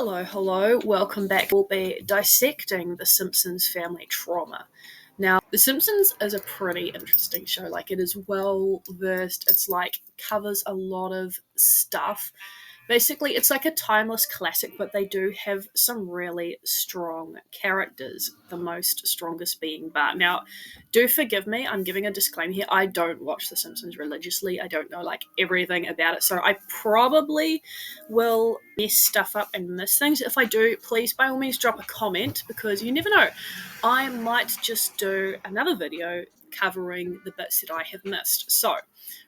Hello, welcome back. We'll be dissecting the Simpsons family trauma. Now, The Simpsons is a pretty interesting show. Like, it is well versed, it's like covers a lot of stuff. Basically, it's like a timeless classic, but they do have some really strong characters, the most strongest being Bart. Now, do forgive me, I'm giving a disclaimer here. I don't watch The Simpsons religiously. I don't know like everything about it, so I probably will mess stuff up and miss things. If I do, please by all means drop a comment because you never know. I might just do another video covering the bits that I have missed. So,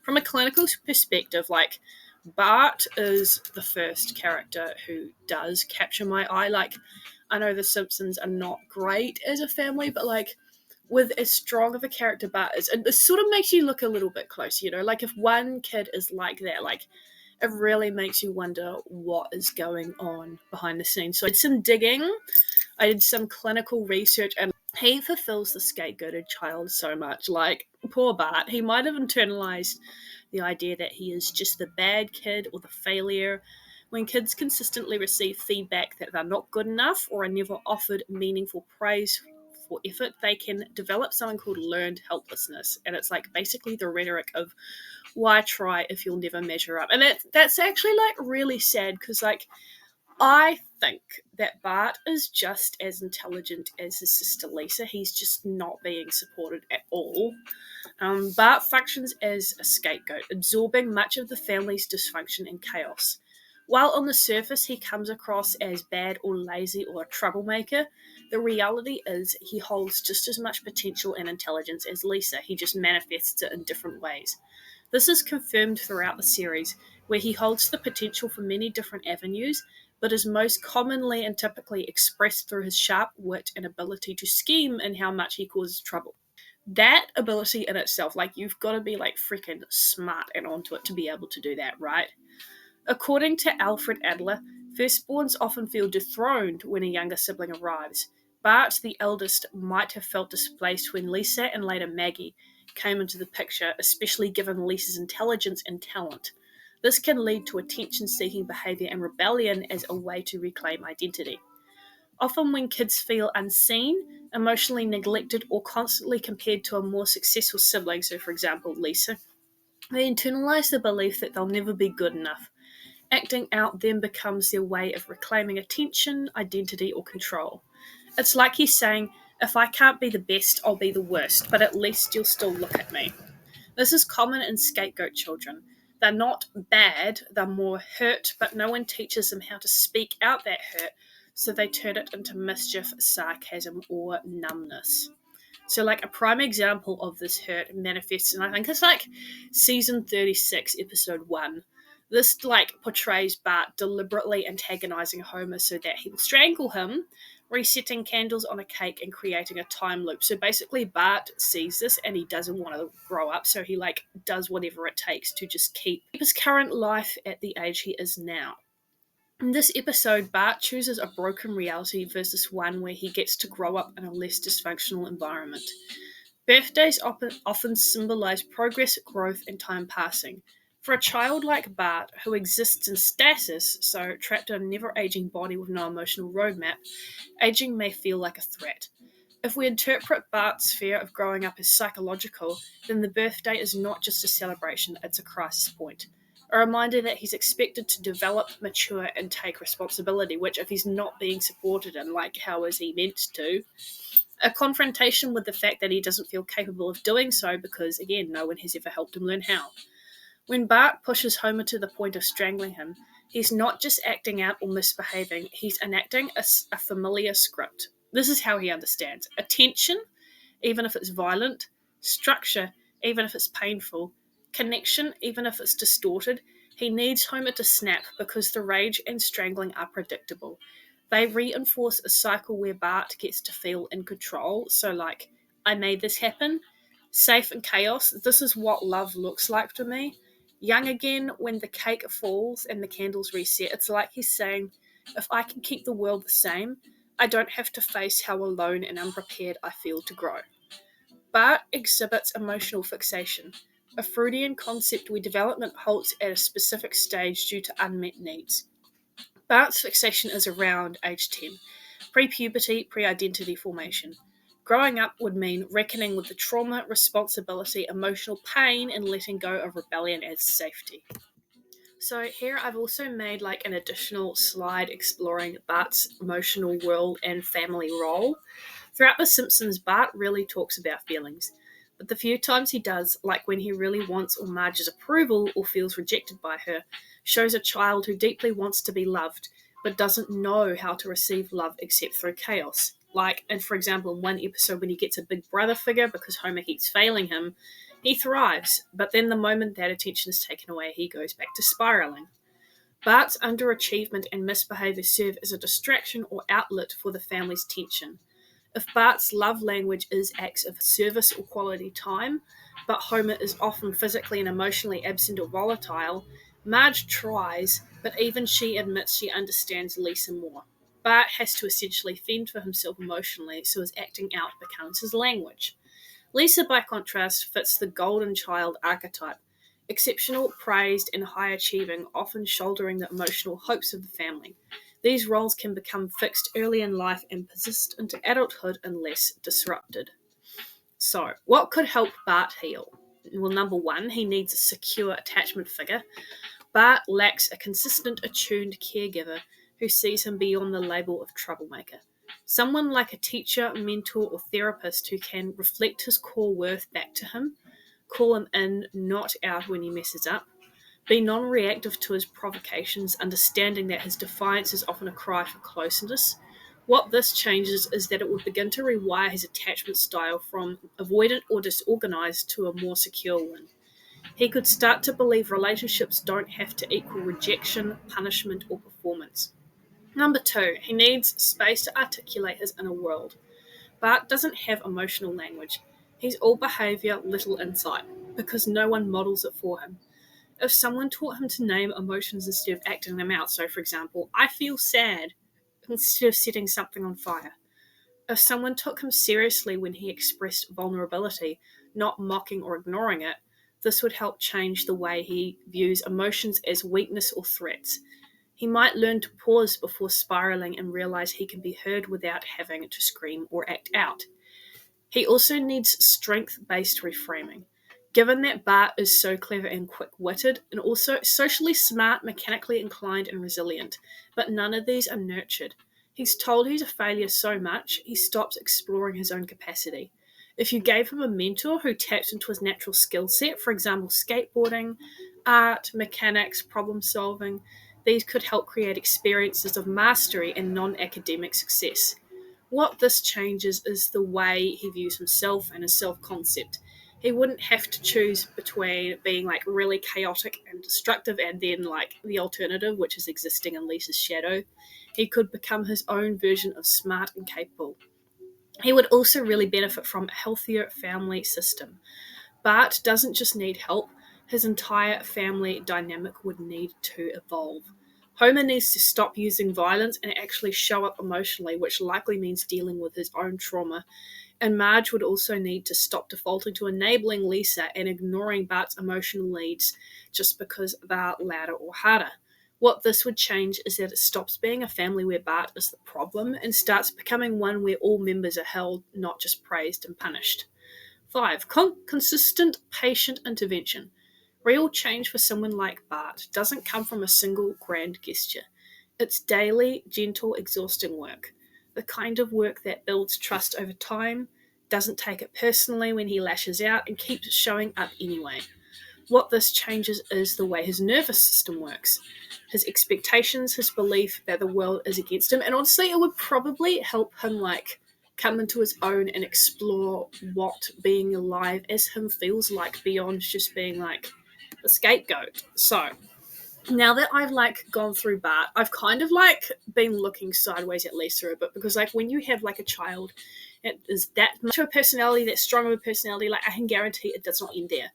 from a clinical perspective, like Bart is the first character who does capture my eye. Like, I know the Simpsons are not great as a family, but like with as strong of a character Bart is, it sort of makes you look a little bit closer, you know? Like, if one kid is like that, like, it really makes you wonder what is going on behind the scenes. So I did some digging, I did some clinical research, and he fulfills the scapegoated child so much. Like, poor Bart, he might have internalized the idea that he is just the bad kid or the failure. When kids consistently receive feedback that they're not good enough or are never offered meaningful praise for effort, they can develop something called learned helplessness. And it's like basically the rhetoric of why try if you'll never measure up. And that's actually like really sad because like I think that Bart is just as intelligent as his sister Lisa. He's just not being supported at all. Bart functions as a scapegoat, absorbing much of the family's dysfunction and chaos. While on the surface he comes across as bad or lazy or a troublemaker, the reality is he holds just as much potential and intelligence as Lisa. He just manifests it in different ways. This is confirmed throughout the series, where he holds the potential for many different avenues, but is most commonly and typically expressed through his sharp wit and ability to scheme and how much he causes trouble. That ability in itself, like, you've got to be like freaking smart and onto it to be able to do that, right? According to Alfred Adler, firstborns often feel dethroned when a younger sibling arrives. Bart, the eldest, might have felt displaced when Lisa and later Maggie came into the picture, especially given Lisa's intelligence and talent. This can lead to attention seeking behaviour and rebellion as a way to reclaim identity. Often, when kids feel unseen, emotionally neglected, or constantly compared to a more successful sibling, so for example, Lisa, they internalise the belief that they'll never be good enough. Acting out then becomes their way of reclaiming attention, identity, or control. It's like he's saying, if I can't be the best, I'll be the worst, but at least you'll still look at me. This is common in scapegoat children. They're not bad, they're more hurt, but no one teaches them how to speak out that hurt, so they turn it into mischief, sarcasm, or numbness. So, like, a prime example of this hurt manifests, and I think it's like season 36, episode 1. This, like, portrays Bart deliberately antagonizing Homer so that he will strangle him, resetting candles on a cake and creating a time loop. So basically, Bart sees this and he doesn't want to grow up, so he, like, does whatever it takes to just keep his current life at the age he is now. In this episode, Bart chooses a broken reality versus one where he gets to grow up in a less dysfunctional environment. Birthdays often symbolize progress, growth, and time passing. For a child like Bart, who exists in stasis, so trapped in a never-aging body with no emotional roadmap, aging may feel like a threat. If we interpret Bart's fear of growing up as psychological, then the birthday is not just a celebration, it's a crisis point. A reminder that he's expected to develop, mature, and take responsibility, which if he's not being supported in, like, how is he meant to? A confrontation with the fact that he doesn't feel capable of doing so because, again, no one has ever helped him learn how. When Bart pushes Homer to the point of strangling him, he's not just acting out or misbehaving, he's enacting a familiar script. This is how he understands attention, even if it's violent, structure, even if it's painful, connection, even if it's distorted. He needs Homer to snap because the rage and strangling are predictable. They reinforce a cycle where Bart gets to feel in control. So, like, I made this happen. Safe in chaos. This is what love looks like to me. Young again, when the cake falls and the candles reset, it's like he's saying, if I can keep the world the same, I don't have to face how alone and unprepared I feel to grow. Bart exhibits emotional fixation, a Freudian concept where development halts at a specific stage due to unmet needs. Bart's fixation is around age 10, pre-puberty, pre-identity formation. Growing up would mean reckoning with the trauma, responsibility, emotional pain, and letting go of rebellion as safety. So here I've also made like an additional slide exploring Bart's emotional world and family role. Throughout The Simpsons, Bart really talks about feelings, but the few times he does, like when he really wants or Marge's approval or feels rejected by her, shows a child who deeply wants to be loved, but doesn't know how to receive love except through chaos. Like, and for example, in one episode when he gets a big brother figure because Homer keeps failing him, he thrives, but then the moment that attention is taken away, he goes back to spiraling. Bart's underachievement and misbehavior serve as a distraction or outlet for the family's tension. If Bart's love language is acts of service or quality time, but Homer is often physically and emotionally absent or volatile, Marge tries, but even she admits she understands Lisa more. Bart has to essentially fend for himself emotionally, so his acting out becomes his language. Lisa, by contrast, fits the golden child archetype: exceptional, praised, and high achieving, often shouldering the emotional hopes of the family. These roles can become fixed early in life and persist into adulthood unless disrupted. So, what could help Bart heal? Well, number one, he needs a secure attachment figure. Bart lacks a consistent, attuned caregiver who sees him beyond the label of troublemaker. Someone like a teacher, mentor, or therapist who can reflect his core worth back to him, call him in, not out when he messes up, be non reactive to his provocations, understanding that his defiance is often a cry for closeness. What this changes is that it would begin to rewire his attachment style from avoidant or disorganized to a more secure one. He could start to believe relationships don't have to equal rejection, punishment, or performance. Number two, he needs space to articulate his inner world. Bart doesn't have emotional language. He's all behaviour, little insight, because no one models it for him. If someone taught him to name emotions instead of acting them out, so for example, I feel sad, instead of setting something on fire. If someone took him seriously when he expressed vulnerability, not mocking or ignoring it, this would help change the way he views emotions as weakness or threats. He might learn to pause before spiraling and realize he can be heard without having to scream or act out. He also needs strength-based reframing. Given that Bart is so clever and quick-witted, and also socially smart, mechanically inclined, and resilient, but none of these are nurtured. He's told he's a failure so much, he stops exploring his own capacity. If you gave him a mentor who taps into his natural skill set, for example, skateboarding, art, mechanics, problem solving, these could help create experiences of mastery and non-academic success. What this changes is the way he views himself and his self concept. He wouldn't have to choose between being like really chaotic and destructive and then like the alternative, which is existing in Lisa's shadow. He could become his own version of smart and capable. He would also really benefit from a healthier family system. Bart doesn't just need help, his entire family dynamic would need to evolve. Homer needs to stop using violence and actually show up emotionally, which likely means dealing with his own trauma. And Marge would also need to stop defaulting to enabling Lisa and ignoring Bart's emotional needs just because they're louder or harder. What this would change is that it stops being a family where Bart is the problem and starts becoming one where all members are held, not just praised and punished. 5. Consistent patient intervention. Real change for someone like Bart doesn't come from a single grand gesture. It's daily, gentle, exhausting work. The kind of work that builds trust over time, doesn't take it personally when he lashes out, and keeps showing up anyway. What this changes is the way his nervous system works, his expectations, his belief that the world is against him, and honestly, it would probably help him like come into his own and explore what being alive as him feels like beyond just being like the scapegoat. So now that I've like gone through Bart, I've kind of like been looking sideways at Lisa a bit because like when you have like a child that is that much of a personality, that strong of a personality, like I can guarantee it does not end there.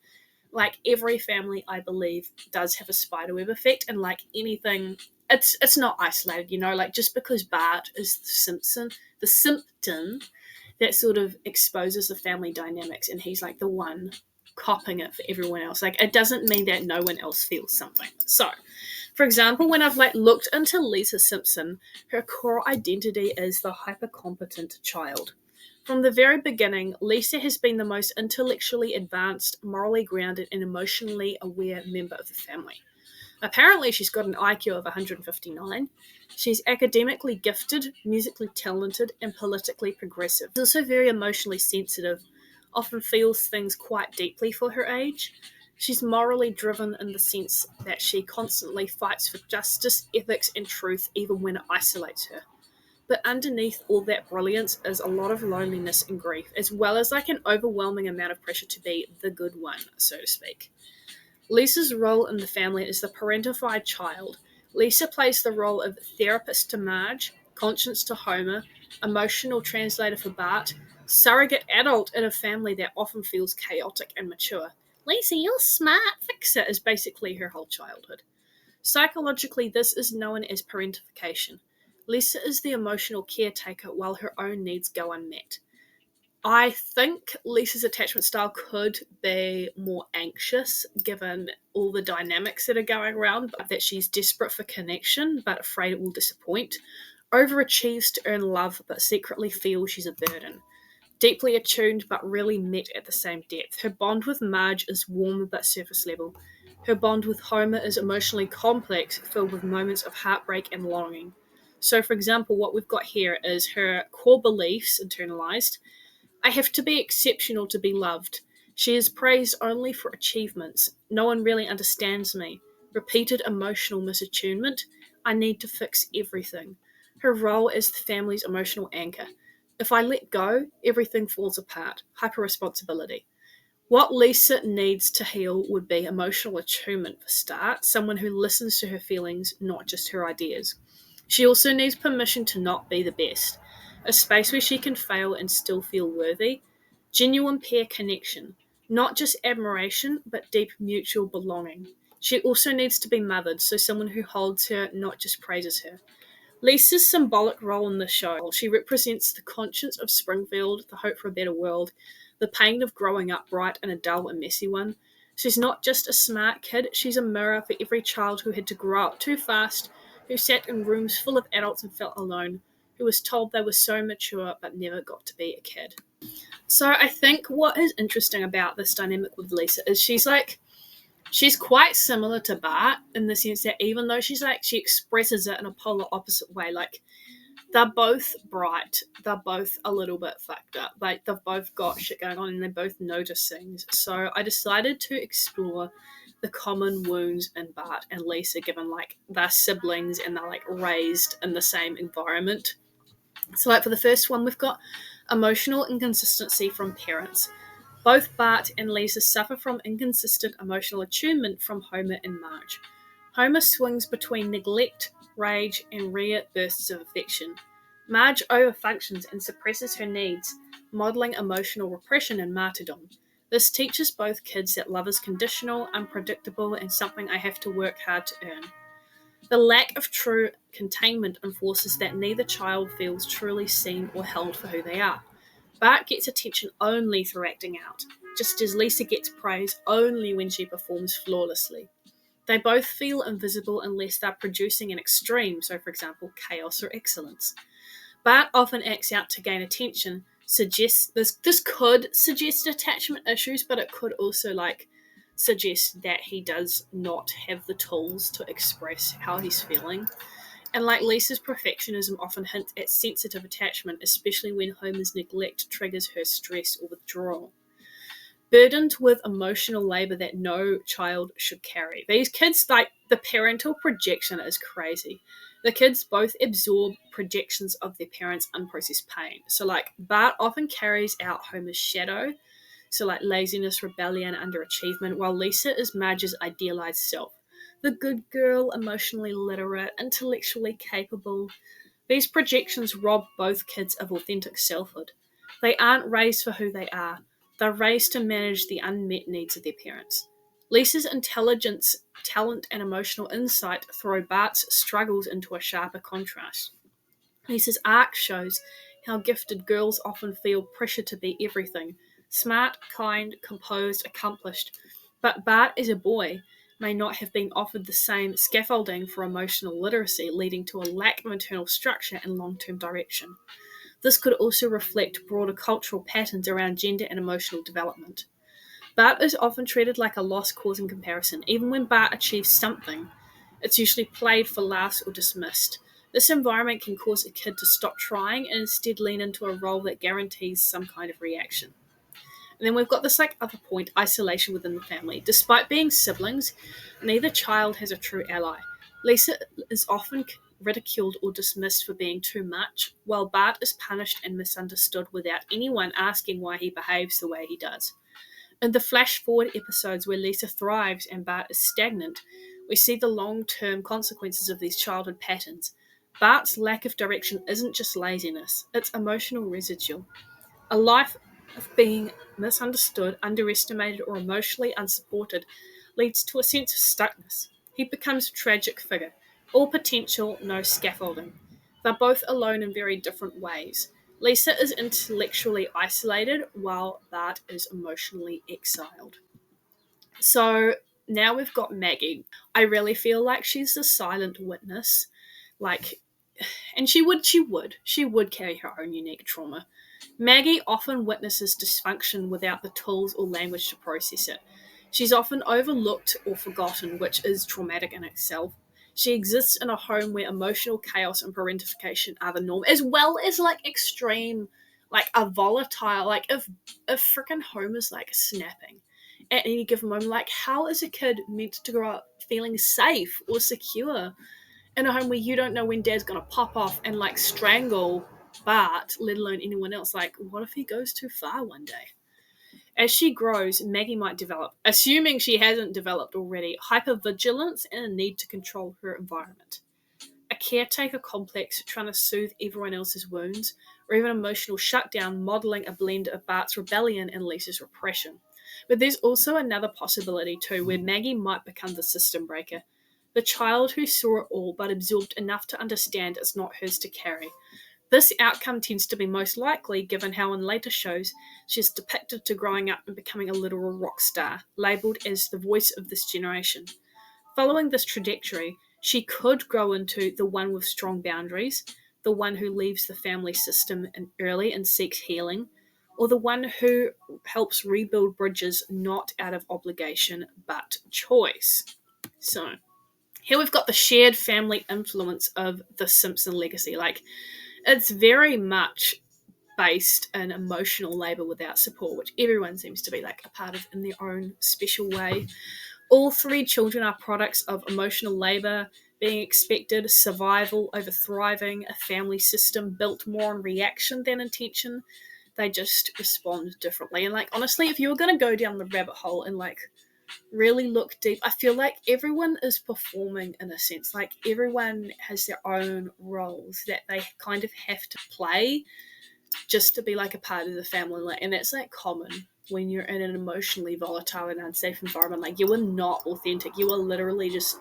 Like every family I believe does have a spiderweb effect, and like anything, it's not isolated, you know, like just because Bart is the symptom that sort of exposes the family dynamics and he's like the one copping it for everyone else, like it doesn't mean that no one else feels something. So For example, when I've looked into Lisa Simpson, her core identity is the hypercompetent child. From the very beginning, Lisa has been the most intellectually advanced, morally grounded, and emotionally aware member of the family. Apparently, she's got an IQ of 159. She's academically gifted, musically talented, and politically progressive. She's also very emotionally sensitive, often feels things quite deeply for her age. She's morally driven in the sense that she constantly fights for justice, ethics, and truth, even when it isolates her. But underneath all that brilliance is a lot of loneliness and grief, as well as an overwhelming amount of pressure to be the good one, so to speak. Lisa's role in the family is the parentified child. Lisa plays the role of therapist to Marge, conscience to Homer, emotional translator for Bart, surrogate adult in a family that often feels chaotic and mature. Lisa, you're smart. Fix it is basically her whole childhood. Psychologically, this is known as parentification. Lisa is the emotional caretaker while her own needs go unmet. I think Lisa's attachment style could be more anxious given all the dynamics that are going around, but that she's desperate for connection but afraid it will disappoint. Overachieves to earn love but secretly feels she's a burden. Deeply attuned but really met at the same depth. Her bond with Marge is warm but surface level. Her bond with Homer is emotionally complex, filled with moments of heartbreak and longing. So, for example, what we've got here is her core beliefs internalized. I have to be exceptional to be loved. She is praised only for achievements. No one really understands me. Repeated emotional misattunement. I need to fix everything. Her role is the family's emotional anchor. If I let go, everything falls apart. Hyper responsibility. What Lisa needs to heal would be emotional attunement for start, someone who listens to her feelings, not just her ideas. She also needs permission to not be the best, a space where she can fail and still feel worthy, genuine peer connection, not just admiration, but deep mutual belonging. She also needs to be mothered, so someone who holds her, not just praises her. Lisa's symbolic role in the show, she represents the conscience of Springfield, the hope for a better world, the pain of growing up right in a dull and messy one. She's not just a smart kid, she's a mirror for every child who had to grow up too fast, who sat in rooms full of adults and felt alone, who was told they were so mature but never got to be a kid. So I think what is interesting about this dynamic with Lisa is she's quite similar to Bart in the sense that even though she expresses it in a polar opposite way, they're both bright, they're both a little bit fucked up, they've both got shit going on and they both notice things. So I decided to explore the common wounds in Bart and Lisa, given they're siblings and they're raised in the same environment. So for the first one, we've got emotional inconsistency from parents. Both Bart and Lisa suffer from inconsistent emotional attunement from Homer and Marge. Homer swings between neglect, rage, and rare bursts of affection. Marge overfunctions and suppresses her needs, modeling emotional repression and martyrdom. This teaches both kids that love is conditional, unpredictable, and something I have to work hard to earn. The lack of true containment enforces that neither child feels truly seen or held for who they are. Bart gets attention only through acting out, just as Lisa gets praise only when she performs flawlessly. They both feel invisible unless they're producing an extreme, so for example, chaos or excellence. Bart often acts out to gain attention, suggests this could suggest attachment issues, but it could also suggest that he does not have the tools to express how he's feeling. And Lisa's perfectionism often hints at sensitive attachment, especially when Homer's neglect triggers her stress or withdrawal. Burdened with emotional labor that no child should carry. These kids, the parental projection is crazy. The kids both absorb projections of their parents' unprocessed pain. So, Bart often carries out Homer's shadow, so laziness, rebellion, underachievement, while Lisa is Marge's idealized self. The good girl, emotionally literate, intellectually capable. These projections rob both kids of authentic selfhood. They aren't raised for who they are. They're raised to manage the unmet needs of their parents. Lisa's intelligence, talent, and emotional insight throw Bart's struggles into a sharper contrast. Lisa's arc shows how gifted girls often feel pressure to be everything: smart, kind, composed, accomplished. But Bart is a boy, may not have been offered the same scaffolding for emotional literacy, leading to a lack of internal structure and long term direction. This could also reflect broader cultural patterns around gender and emotional development. Bart is often treated like a lost cause in comparison. Even when Bart achieves something, it's usually played for laughs or dismissed. This environment can cause a kid to stop trying and instead lean into a role that guarantees some kind of reaction. And then we've got this other point, isolation within the family. Despite being siblings, neither child has a true ally. Lisa is often ridiculed or dismissed for being too much, while Bart is punished and misunderstood without anyone asking why he behaves the way he does. In the flash forward episodes where Lisa thrives and Bart is stagnant, we see the long term consequences of these childhood patterns. Bart's lack of direction isn't just laziness, it's emotional residue. A life of being misunderstood, underestimated, or emotionally unsupported leads to a sense of stuckness. He becomes a tragic figure. All potential, no scaffolding. They're both alone in very different ways. Lisa is intellectually isolated, while Bart is emotionally exiled. So now we've got Maggie. I really feel like she's the silent witness. Like, and she would carry her own unique trauma. Maggie often witnesses dysfunction without the tools or language to process it. She's often overlooked or forgotten, which is traumatic in itself. She exists in a home where emotional chaos and parentification are the norm, as well as extreme, a volatile, if freaking home is snapping at any given moment. How is a kid meant to grow up feeling safe or secure in a home where you don't know when dad's gonna pop off and strangle Bart, let alone anyone else? What if he goes too far one day? As she grows, Maggie might develop, assuming she hasn't developed already, hypervigilance and a need to control her environment. A caretaker complex trying to soothe everyone else's wounds, or even emotional shutdown, modelling a blend of Bart's rebellion and Lisa's repression. But there's also another possibility too, where Maggie might become the system breaker. The child who saw it all but absorbed enough to understand it's not hers to carry. This outcome tends to be most likely given how in later shows she's depicted to growing up and becoming a literal rock star, labelled as the voice of this generation. Following this trajectory, she could grow into the one with strong boundaries, the one who leaves the family system early and seeks healing, or the one who helps rebuild bridges not out of obligation but choice. So, here we've got the shared family influence of the Simpson legacy. It's very much based in emotional labour without support, which everyone seems to be a part of in their own special way. All three children are products of emotional labour, being expected, survival over thriving, a family system built more on reaction than intention. They just respond differently. And honestly, if you were going to go down the rabbit hole and really look deep, I feel like everyone is performing in a sense. Everyone has their own roles that they kind of have to play just to be a part of the family. And that's common when you're in an emotionally volatile and unsafe environment. You are not authentic. You are literally just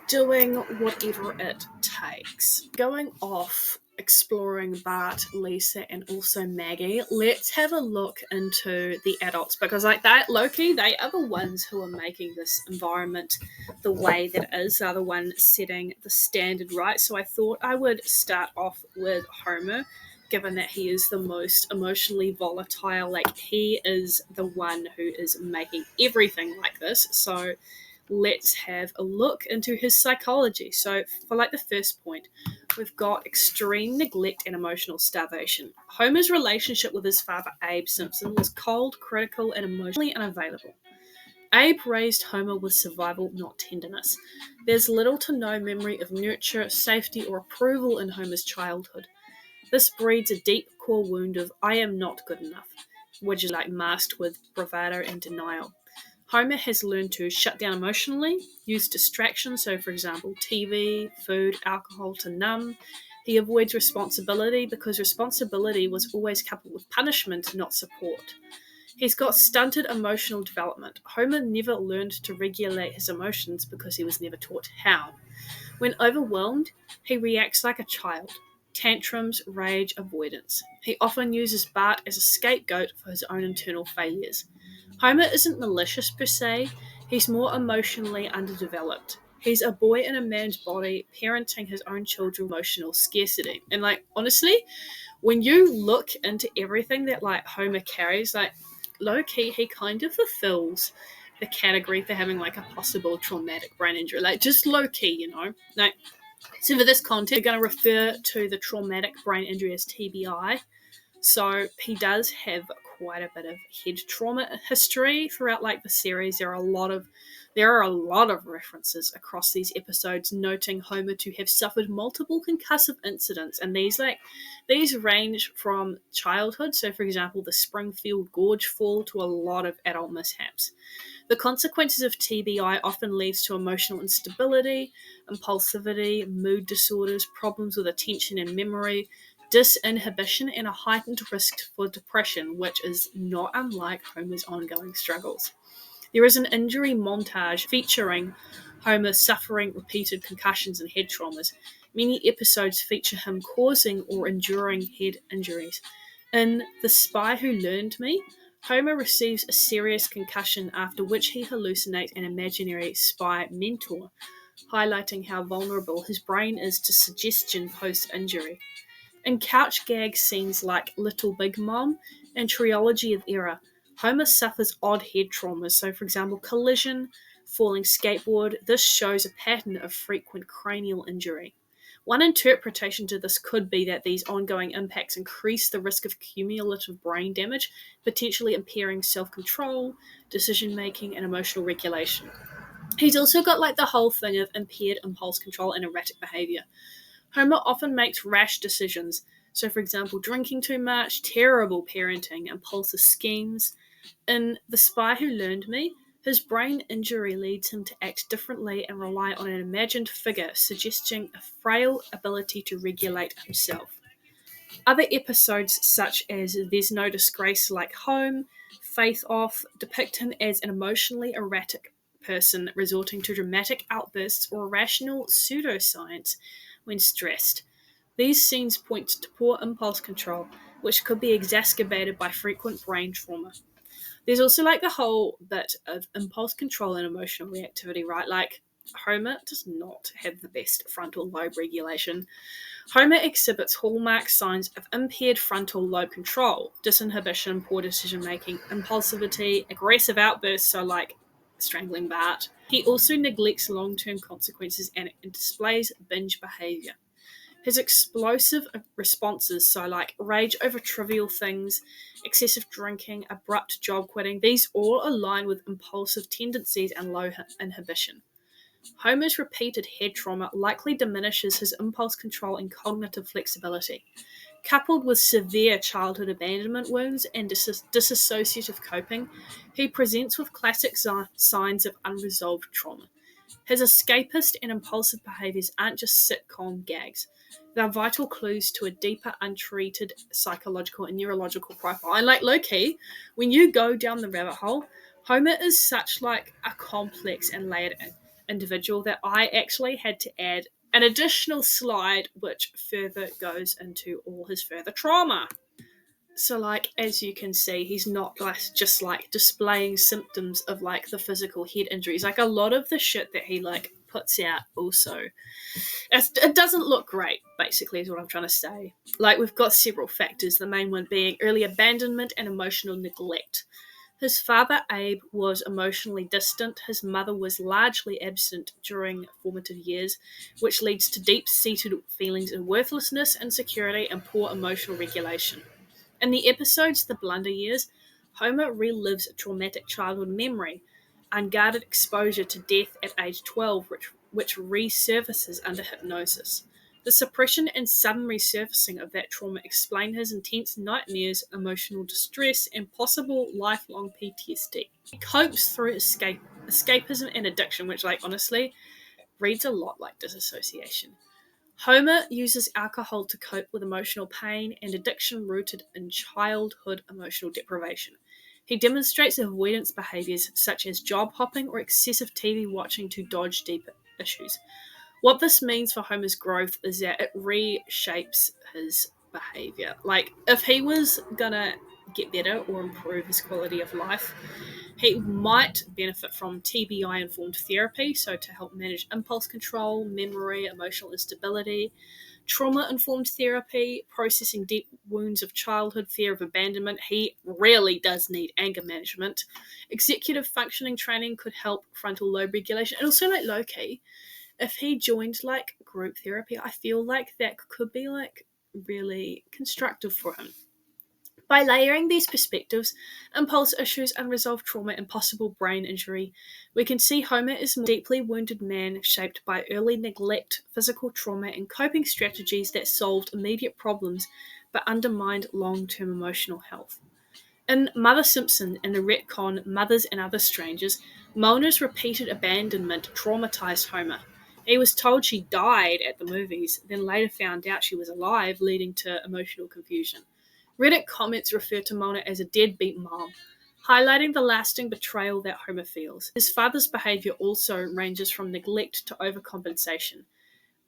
doing whatever it takes. Going off exploring Bart, Lisa, and also Maggie, let's have a look into the adults, because that Loki, they are the ones who are making this environment the way that it is. They're the ones setting the standard, right? So I thought I would start off with Homer, given that he is the most emotionally volatile. He is the one who is making everything like this. So let's have a look into his psychology. So for the first point, we've got extreme neglect and emotional starvation. Homer's relationship with his father Abe Simpson was cold, critical, and emotionally unavailable. Abe raised Homer with survival, not tenderness. There's little to no memory of nurture, safety, or approval in Homer's childhood. This breeds a deep core wound of I am not good enough, which is masked with bravado and denial. Homer has learned to shut down emotionally, use distraction, so for example, TV, food, alcohol to numb. He avoids responsibility because responsibility was always coupled with punishment, not support. He's got stunted emotional development. Homer never learned to regulate his emotions because he was never taught how. When overwhelmed, he reacts like a child. Tantrums, rage, avoidance. He often uses Bart as a scapegoat for his own internal failures. Homer isn't malicious per se, He's more emotionally underdeveloped. He's a boy in a man's body, parenting his own children, emotional scarcity. And like honestly, when you look into everything that like Homer carries, like low key, he kind of fulfills the category for having like a possible traumatic brain injury. Like just low key, Like so for this content, we're going to refer to the traumatic brain injury as TBI. So he does have quite a bit of head trauma history throughout like the series. There are a lot of references across these episodes noting Homer to have suffered multiple concussive incidents, and these range from childhood, so for example the Springfield Gorge fall, to a lot of adult mishaps. The consequences of TBI often leads to emotional instability, impulsivity, mood disorders, problems with attention and memory, disinhibition, and a heightened risk for depression, which is not unlike Homer's ongoing struggles. There is an injury montage featuring Homer suffering repeated concussions and head traumas. Many episodes feature him causing or enduring head injuries. In The Spy Who Learned Me, Homer receives a serious concussion after which he hallucinates an imaginary spy mentor, highlighting how vulnerable his brain is to suggestion post injury. In couch gag scenes like Little Big Mom and Trilogy of Error, Homer suffers odd head traumas. So, for example, collision, falling skateboard. This shows a pattern of frequent cranial injury. One interpretation to this could be that these ongoing impacts increase the risk of cumulative brain damage, potentially impairing self control, decision making, and emotional regulation. He's also got like the whole thing of impaired impulse control and erratic behavior. Homer often makes rash decisions. So, for example, drinking too much, terrible parenting, impulsive schemes. In The Spy Who Learned Me, his brain injury leads him to act differently and rely on an imagined figure, suggesting a frail ability to regulate himself. Other episodes, such as There's No Disgrace Like Home, Faith Off, depict him as an emotionally erratic person resorting to dramatic outbursts or irrational pseudoscience when stressed. These scenes point to poor impulse control, which could be exacerbated by frequent brain trauma. There's also like the whole bit of impulse control and emotional reactivity, right? Like Homer does not have the best frontal lobe regulation. Homer exhibits hallmark signs of impaired frontal lobe control, disinhibition, poor decision making, impulsivity, aggressive outbursts, so like strangling Bart. He also neglects long term consequences and displays binge behavior. His explosive responses, so like rage over trivial things, excessive drinking, abrupt job quitting, these all align with impulsive tendencies and low inhibition. Homer's repeated head trauma likely diminishes his impulse control and cognitive flexibility. Coupled with severe childhood abandonment wounds and dissociative coping, he presents with classic signs of unresolved trauma. His escapist and impulsive behaviours aren't just sitcom gags. They're vital clues to a deeper, untreated psychological and neurological profile. And like low key, when you go down the rabbit hole, Homer is such like a complex and layered individual that I actually had to add an additional slide which further goes into all his further trauma. So, like, as you can see, he's not like just like displaying symptoms of like the physical head injuries. Like a lot of the shit that he like puts out also, it doesn't look great. Basically, is what I'm trying to say. Like we've got several factors. The main one being early abandonment and emotional neglect. His father, Abe, was emotionally distant. His mother was largely absent during formative years, which leads to deep-seated feelings of worthlessness, insecurity, and poor emotional regulation. In the episodes The Blunder Years, Homer relives a traumatic childhood memory, unguarded exposure to death at age 12, which resurfaces under hypnosis. The suppression and sudden resurfacing of that trauma explain his intense nightmares, emotional distress, and possible lifelong PTSD. He copes through escapism and addiction, which, like, honestly, reads a lot like disassociation. Homer uses alcohol to cope with emotional pain and addiction rooted in childhood emotional deprivation. He demonstrates avoidance behaviors such as job hopping or excessive TV watching to dodge deeper issues. What this means for Homer's growth is that it reshapes his behavior. Like, if he was gonna get better or improve his quality of life, He might benefit from TBI-informed therapy, so to help manage impulse control, memory, emotional instability, trauma-informed therapy, processing deep wounds of childhood, fear of abandonment. He really does need anger management. Executive functioning training could help frontal lobe regulation. And also, like, low-key, if he joined, like, group therapy, I feel like that could be, like, really constructive for him. By layering these perspectives, impulse issues, unresolved trauma, and possible brain injury, we can see Homer is a deeply wounded man shaped by early neglect, physical trauma, and coping strategies that solved immediate problems but undermined long-term emotional health. In Mother Simpson and the retcon Mothers and Other Strangers, Mona's repeated abandonment traumatized Homer. He was told she died at the movies, then later found out she was alive, leading to emotional confusion. Reddit comments refer to Mona as a deadbeat mom, highlighting the lasting betrayal that Homer feels. His father's behavior also ranges from neglect to overcompensation.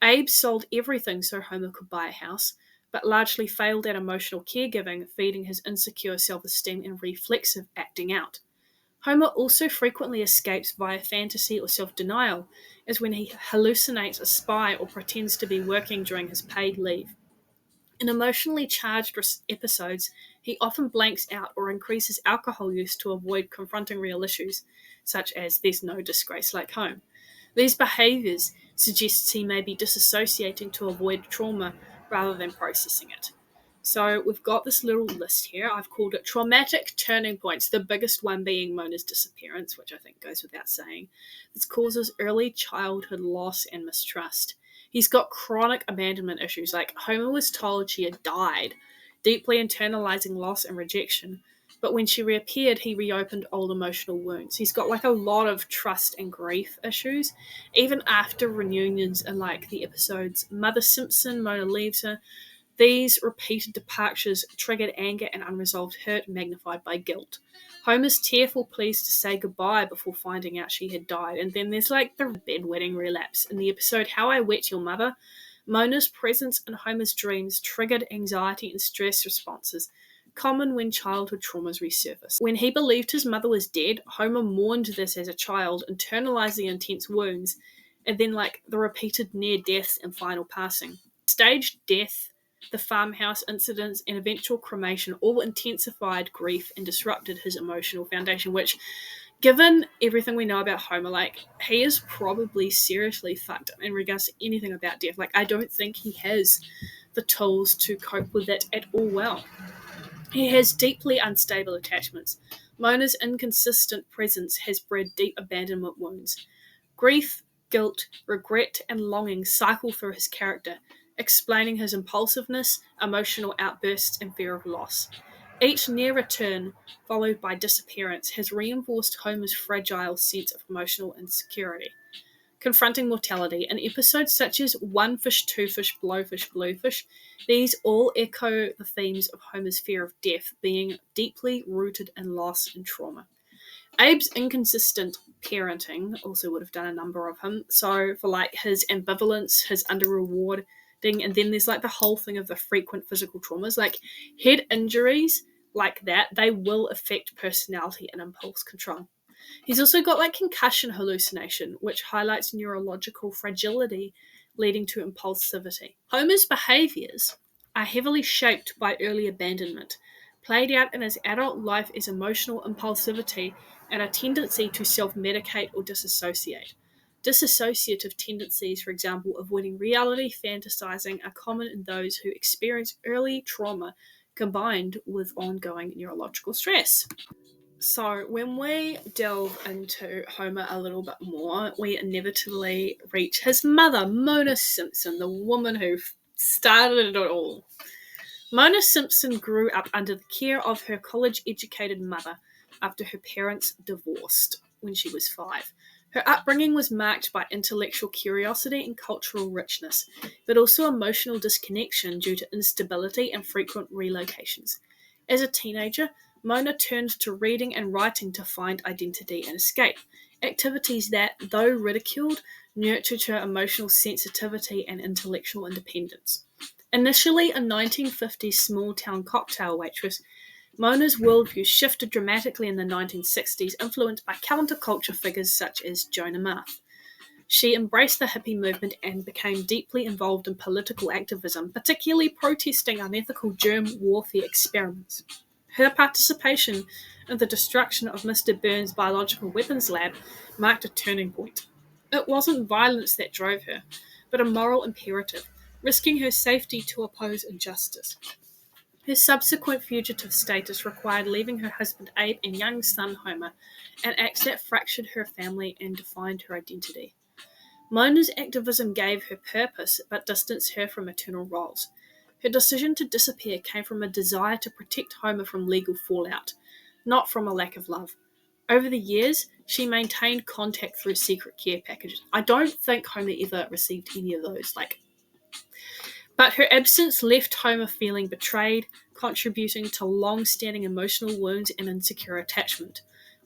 Abe sold everything so Homer could buy a house, but largely failed at emotional caregiving, feeding his insecure self-esteem and reflexive acting out. Homer also frequently escapes via fantasy or self-denial, as when he hallucinates a spy or pretends to be working during his paid leave. In emotionally charged episodes, he often blanks out or increases alcohol use to avoid confronting real issues, such as "there's no disgrace like home." These behaviours suggests he may be disassociating to avoid trauma rather than processing it. So we've got this little list here. I've called it traumatic turning points, the biggest one being Mona's disappearance, which I think goes without saying. This causes early childhood loss and mistrust. He's got chronic abandonment issues, like Homer was told she had died, deeply internalizing loss and rejection. But when she reappeared, he reopened old emotional wounds. He's got like a lot of trust and grief issues. Even after reunions in like the episodes Mother Simpson, Mona leaves her, these repeated departures triggered anger and unresolved hurt magnified by guilt. Homer's tearful pleas to say goodbye before finding out she had died. And then there's like the bedwetting relapse. In the episode How I Wet Your Mother, Mona's presence in Homer's dreams triggered anxiety and stress responses, common when childhood traumas resurface. When he believed his mother was dead, Homer mourned this as a child, internalized the intense wounds, and then like the repeated near deaths and final passing. Staged death, the farmhouse incidents, and eventual cremation all intensified grief and disrupted his emotional foundation, which, given everything we know about Homer, like, he is probably seriously fucked up in regards to anything about death. Like, I don't think he has the tools to cope with it at all well. He has deeply unstable attachments. Mona's inconsistent presence has bred deep abandonment wounds. Grief, guilt, regret, and longing cycle through his character, explaining his impulsiveness, emotional outbursts, and fear of loss. Each near return, followed by disappearance, has reinforced Homer's fragile sense of emotional insecurity. Confronting mortality, in episodes such as One Fish, Two Fish, Blowfish, Bluefish, these all echo the themes of Homer's fear of death being deeply rooted in loss and trauma. Abe's inconsistent parenting also would have done a number of him. So for like his ambivalence, his under-rewarding, and then there's like the whole thing of the frequent physical traumas, like head injuries like that, they will affect personality and impulse control. He's also got like concussion hallucination, which highlights neurological fragility leading to impulsivity. Homer's behaviors are heavily shaped by early abandonment, played out in his adult life as emotional impulsivity and a tendency to self-medicate or disassociate. Dissociative tendencies, for example, avoiding reality, fantasizing, are common in those who experience early trauma combined with ongoing neurological stress. So, when we delve into Homer a little bit more, we inevitably reach his mother, Mona Simpson, the woman who started it all. Mona Simpson grew up under the care of her college-educated mother after her parents divorced when she was 5. Her upbringing was marked by intellectual curiosity and cultural richness, but also emotional disconnection due to instability and frequent relocations. As a teenager, Mona turned to reading and writing to find identity and escape, activities that, though ridiculed, nurtured her emotional sensitivity and intellectual independence. Initially a 1950s small-town cocktail waitress, Mona's worldview shifted dramatically in the 1960s, influenced by counterculture figures such as Joan of Arc. She embraced the hippie movement and became deeply involved in political activism, particularly protesting unethical germ warfare experiments. Her participation in the destruction of Mr. Burns' biological weapons lab marked a turning point. It wasn't violence that drove her, but a moral imperative, risking her safety to oppose injustice. Her subsequent fugitive status required leaving her husband Abe and young son Homer, an act that fractured her family and defined her identity. Mona's activism gave her purpose but distanced her from maternal roles. Her decision to disappear came from a desire to protect Homer from legal fallout, not from a lack of love. Over the years, she maintained contact through secret care packages. I don't think Homer ever received any of those. But her absence left Homer feeling betrayed, contributing to long-standing emotional wounds and insecure attachment.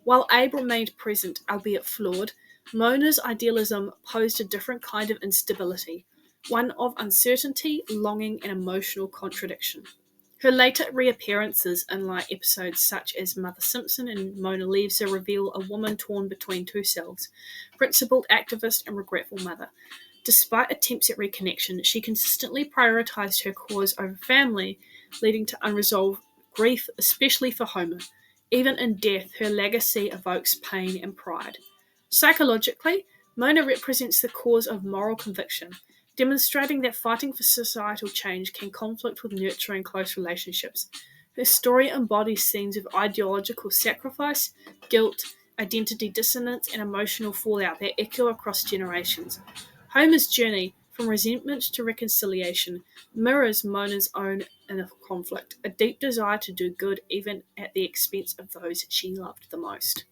While Abe remained present, albeit flawed, Mona's idealism posed a different kind of instability, one of uncertainty, longing, and emotional contradiction. Her later reappearances in light episodes such as Mother Simpson and Mona Leaves Her reveal a woman torn between two selves, principled activist and regretful mother. Despite attempts at reconnection, she consistently prioritized her cause over family, leading to unresolved grief, especially for Homer. Even in death, her legacy evokes pain and pride. Psychologically, Mona represents the cause of moral conviction, demonstrating that fighting for societal change can conflict with nurturing close relationships. Her story embodies scenes of ideological sacrifice, guilt, identity dissonance, and emotional fallout that echo across generations. Homer's journey, from resentment to reconciliation, mirrors Mona's own inner conflict, a deep desire to do good even at the expense of those she loved the most.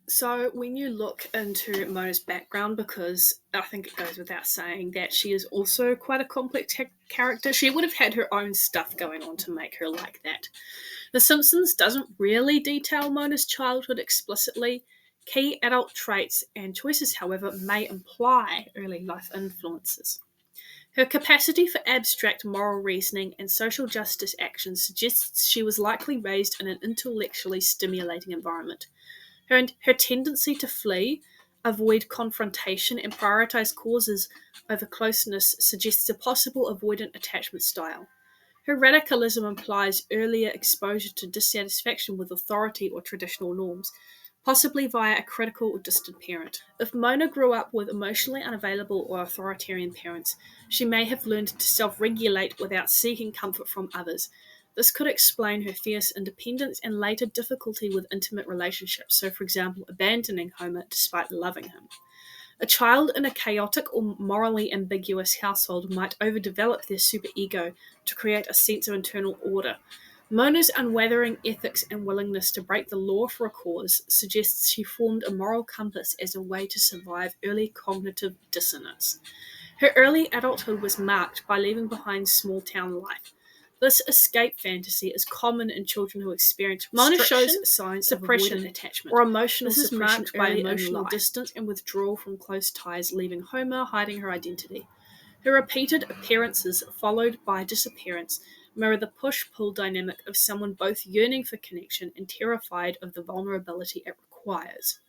So, when you look into Mona's background, because I think it goes without saying that she is also quite a complex character, she would have had her own stuff going on to make her like that. The Simpsons doesn't really detail Mona's childhood explicitly. Key adult traits and choices, however, may imply early life influences. Her capacity for abstract moral reasoning and social justice actions suggests she was likely raised in an intellectually stimulating environment. Her tendency to flee, avoid confrontation, and prioritize causes over closeness suggests a possible avoidant attachment style. Her radicalism implies earlier exposure to dissatisfaction with authority or traditional norms, possibly via a critical or distant parent. If Mona grew up with emotionally unavailable or authoritarian parents, she may have learned to self-regulate without seeking comfort from others. This could explain her fierce independence and later difficulty with intimate relationships, so for example, abandoning Homer despite loving him. A child in a chaotic or morally ambiguous household might overdevelop their superego to create a sense of internal order. Mona's unwavering ethics and willingness to break the law for a cause suggests she formed a moral compass as a way to survive early cognitive dissonance. Her early adulthood was marked by leaving behind small-town life. This escape fantasy is common in children who experience Mona shows signs suppression, of attachment, or emotional this suppression by emotional distance and withdrawal from close ties, leaving Homer hiding her identity. Her repeated appearances, followed by disappearance, mirror the push-pull dynamic of someone both yearning for connection and terrified of the vulnerability it requires.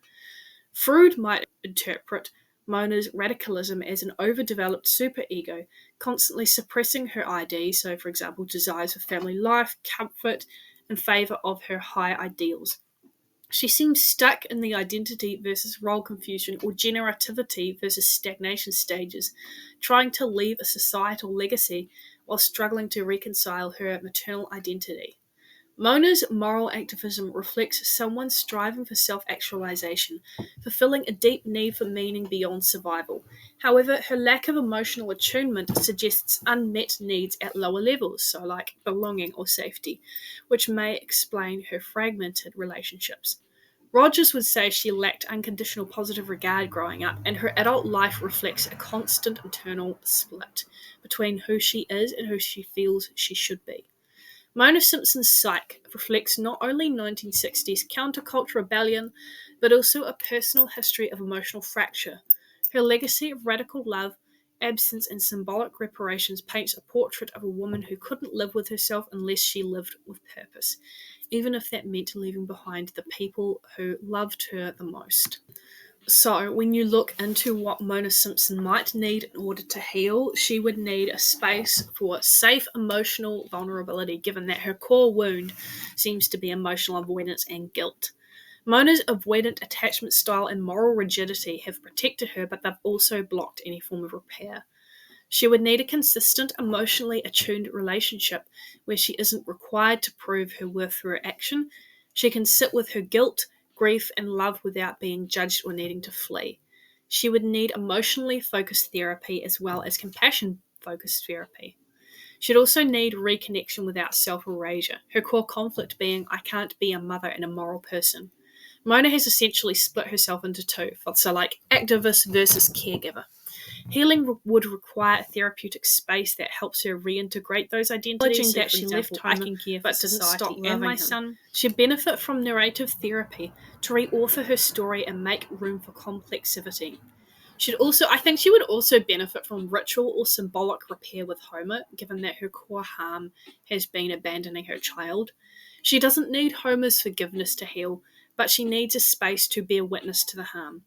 Freud might interpret Mona's radicalism as an overdeveloped superego, constantly suppressing her ID, so for example, desires for family life, comfort, in favour of her high ideals. She seems stuck in the identity versus role confusion or generativity versus stagnation stages, trying to leave a societal legacy while struggling to reconcile her maternal identity. Mona's moral activism reflects someone striving for self-actualization, fulfilling a deep need for meaning beyond survival. However, her lack of emotional attunement suggests unmet needs at lower levels, so like belonging or safety, which may explain her fragmented relationships. Rogers would say she lacked unconditional positive regard growing up, and her adult life reflects a constant internal split between who she is and who she feels she should be. Mona Simpson's psyche reflects not only 1960s counterculture rebellion, but also a personal history of emotional fracture. Her legacy of radical love, absence, and symbolic reparations paints a portrait of a woman who couldn't live with herself unless she lived with purpose. even if that meant leaving behind the people who loved her the most. So, when you look into what Mona Simpson might need in order to heal, she would need a space for safe emotional vulnerability, given that her core wound seems to be emotional avoidance and guilt. Mona's avoidant attachment style and moral rigidity have protected her, but they've also blocked any form of repair. She would need a consistent, emotionally attuned relationship where she isn't required to prove her worth through her action. She can sit with her guilt, grief, and love without being judged or needing to flee. She would need emotionally focused therapy as well as compassion focused therapy. She'd also need reconnection without self erasure, her core conflict being, I can't be a mother and a moral person. Mona has essentially split herself into two, so like activist versus caregiver. Healing would require a therapeutic space that helps her reintegrate those identities. Acknowledging that she left home, I can care but didn't stop and my son. She'd benefit from narrative therapy to reauthor her story and make room for complexity. I think she would also benefit from ritual or symbolic repair with Homer, given that her core harm has been abandoning her child. She doesn't need Homer's forgiveness to heal, but she needs a space to bear witness to the harm.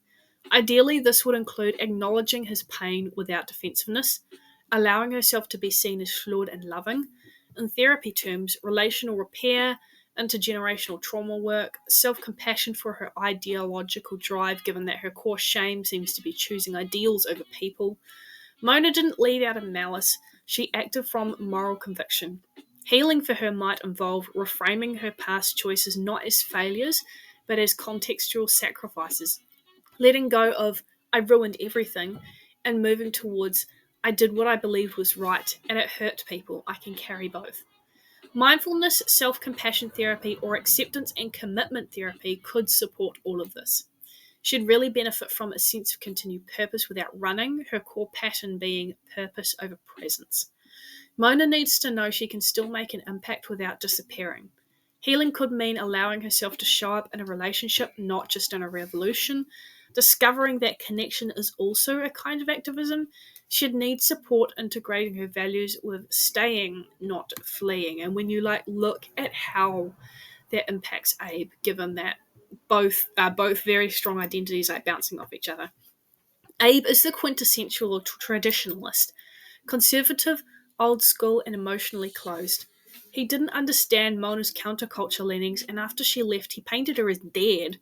Ideally, this would include acknowledging his pain without defensiveness, allowing herself to be seen as flawed and loving. In therapy terms, relational repair, intergenerational trauma work, self compassion for her ideological drive, given that her core shame seems to be choosing ideals over people. Mona didn't lead out of malice, she acted from moral conviction. Healing for her might involve reframing her past choices not as failures, but as contextual sacrifices, letting go of I ruined everything and moving towards I did what I believed was right and it hurt people. I can carry both. Mindfulness, self compassion therapy, or acceptance and commitment therapy could support all of this. She'd really benefit from a sense of continued purpose without running, her core pattern being purpose over presence. Mona needs to know she can still make an impact without disappearing. Healing could mean allowing herself to show up in a relationship, not just in a revolution. Discovering that connection is also a kind of activism. She'd need support integrating her values with staying, not fleeing. And when you look at how that impacts Abe, given that both are both very strong identities bouncing off each other. Abe is the quintessential traditionalist, conservative, old school, and emotionally closed. He didn't understand Mona's counterculture leanings, and after she left, he painted her as dead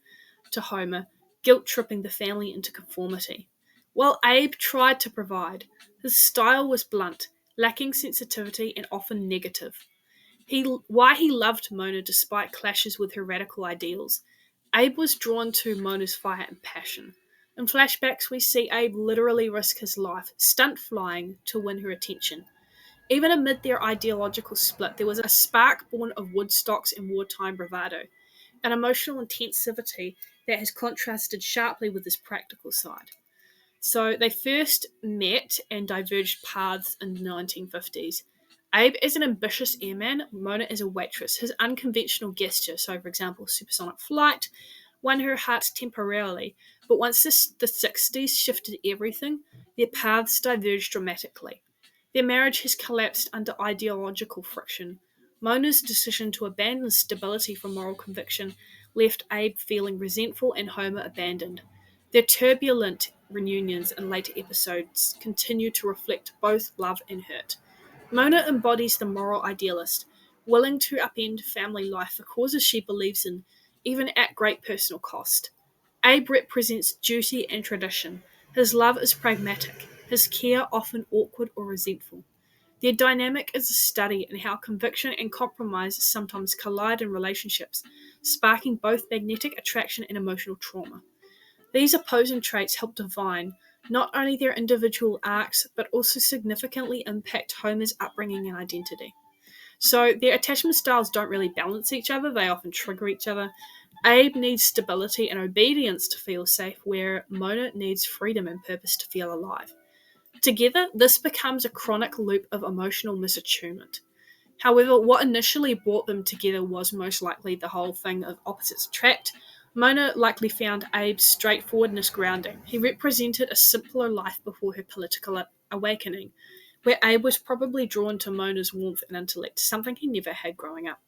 to Homer, guilt-tripping the family into conformity. While Abe tried to provide, his style was blunt, lacking sensitivity and often negative. Why he loved Mona despite clashes with her radical ideals. Abe was drawn to Mona's fire and passion. In flashbacks, we see Abe literally risk his life, stunt flying, to win her attention. Even amid their ideological split, there was a spark born of Woodstock's and wartime bravado, an emotional intensivity that has contrasted sharply with his practical side. So they first met and diverged paths in the 1950s. Abe is an ambitious airman, Mona is a waitress. His unconventional gesture, so for example, supersonic flight, won her heart temporarily, but once the 60s shifted everything, their paths diverged dramatically. Their marriage has collapsed under ideological friction. Mona's decision to abandon stability for moral conviction left Abe feeling resentful and Homer abandoned. Their turbulent reunions in later episodes continue to reflect both love and hurt. Mona embodies the moral idealist, willing to upend family life for causes she believes in, even at great personal cost. Abe represents duty and tradition. His love is pragmatic, his care often awkward or resentful. Their dynamic is a study in how conviction and compromise sometimes collide in relationships, sparking both magnetic attraction and emotional trauma. These opposing traits help define not only their individual arcs, but also significantly impact Homer's upbringing and identity. So their attachment styles don't really balance each other, they often trigger each other. Abe needs stability and obedience to feel safe, where Mona needs freedom and purpose to feel alive. Together, this becomes a chronic loop of emotional misattunement. However, what initially brought them together was most likely the whole thing of opposites attract. Mona likely found Abe's straightforwardness grounding. He represented a simpler life before her political awakening, where Abe was probably drawn to Mona's warmth and intellect, something he never had growing up.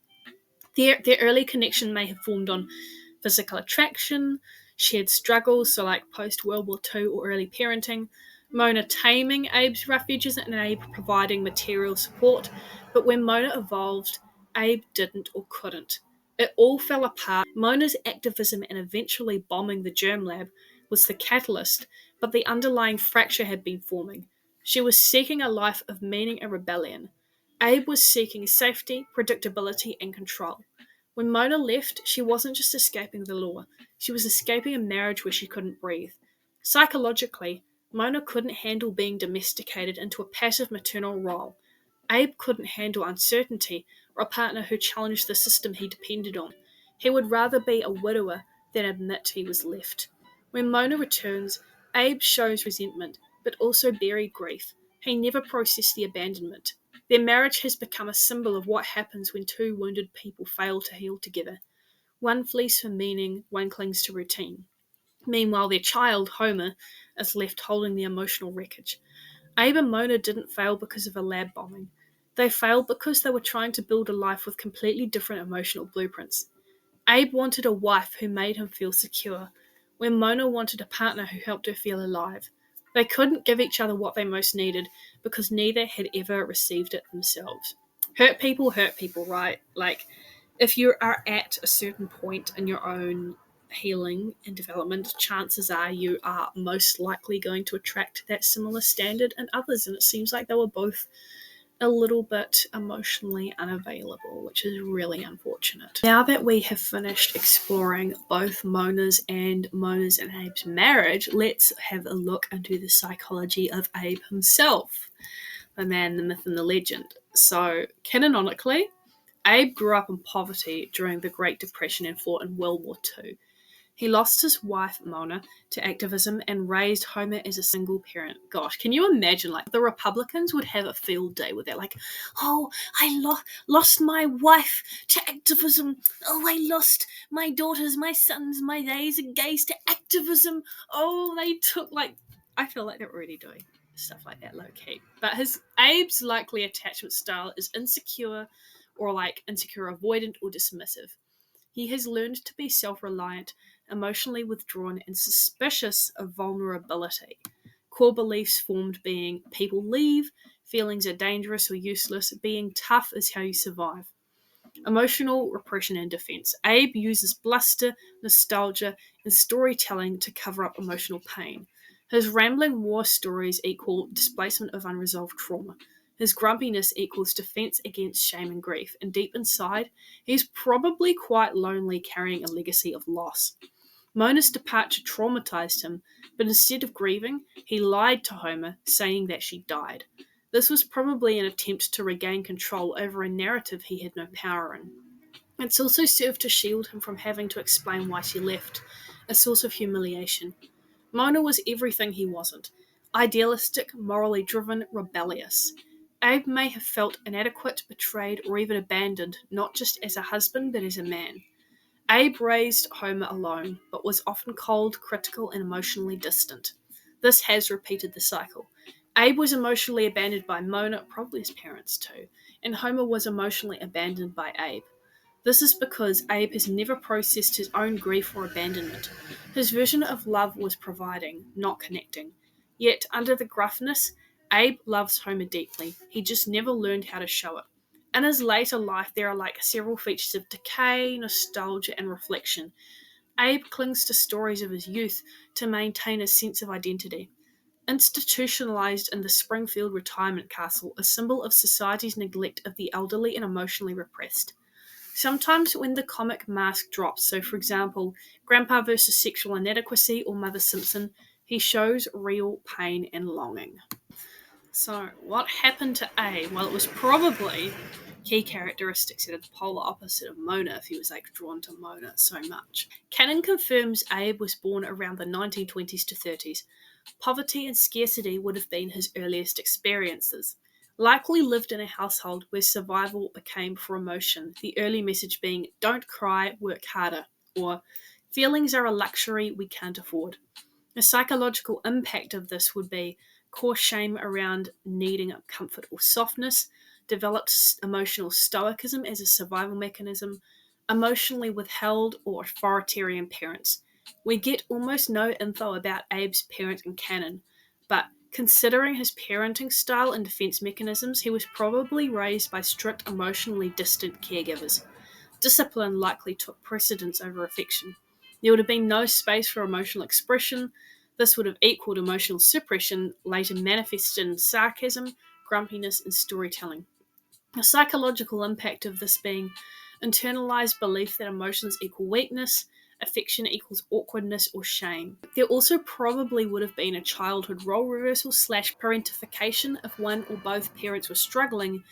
Their early connection may have formed on physical attraction, shared struggles, so like post World War II or early parenting, Mona taming Abe's rough edges and Abe providing material support. But when Mona evolved, Abe didn't or couldn't. It all fell apart. Mona's activism and eventually bombing the germ lab was the catalyst, but the underlying fracture had been forming. She was seeking a life of meaning and rebellion. Abe was seeking safety, predictability, and control. When Mona left, she wasn't just escaping the law, she was escaping a marriage where she couldn't breathe. Psychologically, Mona couldn't handle being domesticated into a passive maternal role. Abe couldn't handle uncertainty or a partner who challenged the system he depended on. He would rather be a widower than admit he was left. When Mona returns, Abe shows resentment, but also buried grief. He never processed the abandonment. Their marriage has become a symbol of what happens when two wounded people fail to heal together. One flees for meaning, one clings to routine. Meanwhile, their child, Homer, is left holding the emotional wreckage. Abe and Mona didn't fail because of a lab bombing. They failed because they were trying to build a life with completely different emotional blueprints. Abe wanted a wife who made him feel secure, when Mona wanted a partner who helped her feel alive. They couldn't give each other what they most needed because neither had ever received it themselves. Hurt people, right? Like, if you are at a certain point in your own healing and development, chances are you are most likely going to attract that similar standard in others. And it seems like they were both a little bit emotionally unavailable, which is really unfortunate. Now that we have finished exploring both Mona's and Abe's marriage, let's have a look into the psychology of Abe himself, the man, the myth, and the legend. So, canonically, Abe grew up in poverty during the Great Depression and fought in World War II. He lost his wife, Mona, to activism and raised Homer as a single parent. Gosh, can you imagine? Like, the Republicans would have a field day with that. Like, oh, I lost my wife to activism. Oh, I lost my daughters, my sons, my days and gays to activism. Oh, they took, like, I feel like they're already doing stuff like that low key. But Abe's likely attachment style is insecure or like insecure avoidant or dismissive. He has learned to be self reliant, emotionally withdrawn, and suspicious of vulnerability. Core beliefs formed being people leave, feelings are dangerous or useless, being tough is how you survive. Emotional repression and defense. Abe uses bluster, nostalgia, and storytelling to cover up emotional pain. His rambling war stories equal displacement of unresolved trauma. His grumpiness equals defense against shame and grief, and deep inside, he's probably quite lonely, carrying a legacy of loss. Mona's departure traumatized him, but instead of grieving, he lied to Homer, saying that she died. This was probably an attempt to regain control over a narrative he had no power in. It's also served to shield him from having to explain why she left, a source of humiliation. Mona was everything he wasn't: idealistic, morally driven, rebellious. Abe may have felt inadequate, betrayed, or even abandoned, not just as a husband, but as a man. Abe raised Homer alone, but was often cold, critical, and emotionally distant. This has repeated the cycle. Abe was emotionally abandoned by Mona, probably his parents too, and Homer was emotionally abandoned by Abe. This is because Abe has never processed his own grief or abandonment. His version of love was providing, not connecting. Yet, under the gruffness, Abe loves Homer deeply. He just never learned how to show it. In his later life, there are like several features of decay, nostalgia, and reflection. Abe clings to stories of his youth to maintain a sense of identity. Institutionalized in the Springfield retirement castle, a symbol of society's neglect of the elderly and emotionally repressed. Sometimes when the comic mask drops, so for example, Grandpa versus Sexual Inadequacy or Mother Simpson, he shows real pain and longing. So, what happened to Abe? Well, it was probably key characteristics that are the polar opposite of Mona if he was like drawn to Mona so much. Canon confirms Abe was born around the 1920s to 30s. Poverty and scarcity would have been his earliest experiences. Likely lived in a household where survival became for emotion, the early message being, don't cry, work harder, or feelings are a luxury we can't afford. The psychological impact of this would be core shame around needing comfort or softness, developed emotional stoicism as a survival mechanism, emotionally withheld, or authoritarian parents. We get almost no info about Abe's parent in canon, but considering his parenting style and defense mechanisms, he was probably raised by strict, emotionally distant caregivers. Discipline likely took precedence over affection. There would have been no space for emotional expression. This would have equaled emotional suppression, later manifested in sarcasm, grumpiness, and storytelling. The psychological impact of this being internalized belief that emotions equal weakness, affection equals awkwardness or shame. There also probably would have been a childhood role reversal slash parentification if one or both parents were struggling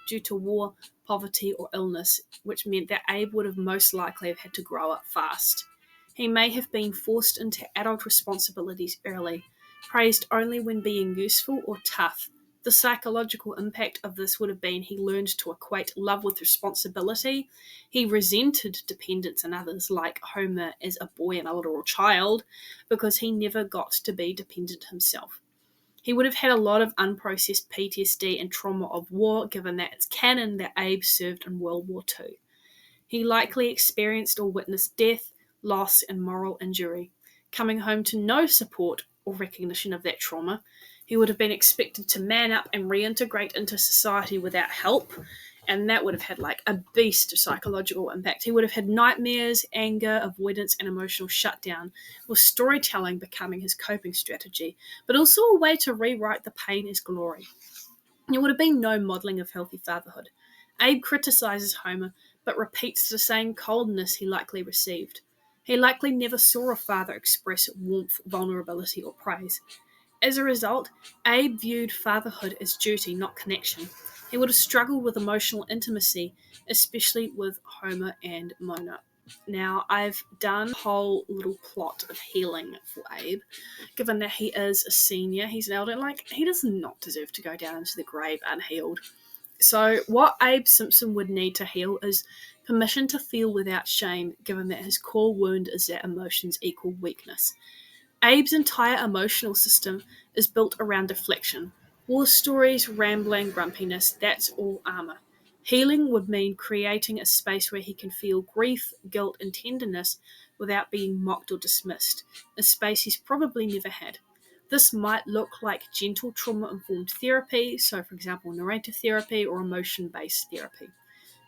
due to war, poverty, or illness, which meant that Abe would have most likely have had to grow up fast. He may have been forced into adult responsibilities early, praised only when being useful or tough. The psychological impact of this would have been he learned to equate love with responsibility. He resented dependence in others, like Homer as a boy and a literal child, because he never got to be dependent himself. He would have had a lot of unprocessed PTSD and trauma of war, given that it's canon that Abe served in World War II. He likely experienced or witnessed death, loss, and moral injury. Coming home to no support or recognition of that trauma, he would have been expected to man up and reintegrate into society without help, and that would have had like a beast psychological impact. He would have had nightmares, anger, avoidance, and emotional shutdown, with storytelling becoming his coping strategy, but also a way to rewrite the pain as glory. There would have been no modelling of healthy fatherhood. Abe criticises Homer, but repeats the same coldness he likely received. He likely never saw a father express warmth, vulnerability, or praise. As a result, Abe viewed fatherhood as duty, not connection. He would have struggled with emotional intimacy, especially with Homer and Mona. Now, I've done a whole little plot of healing for Abe, given that he is a senior, he's an elder, like, he does not deserve to go down into the grave unhealed. So, what Abe Simpson would need to heal is permission to feel without shame, given that his core wound is that emotions equal weakness. Abe's entire emotional system is built around deflection. War stories, rambling, grumpiness, that's all armor. Healing would mean creating a space where he can feel grief, guilt, and tenderness without being mocked or dismissed, a space he's probably never had. This might look like gentle trauma informed therapy, so, for example, narrative therapy or emotion based therapy.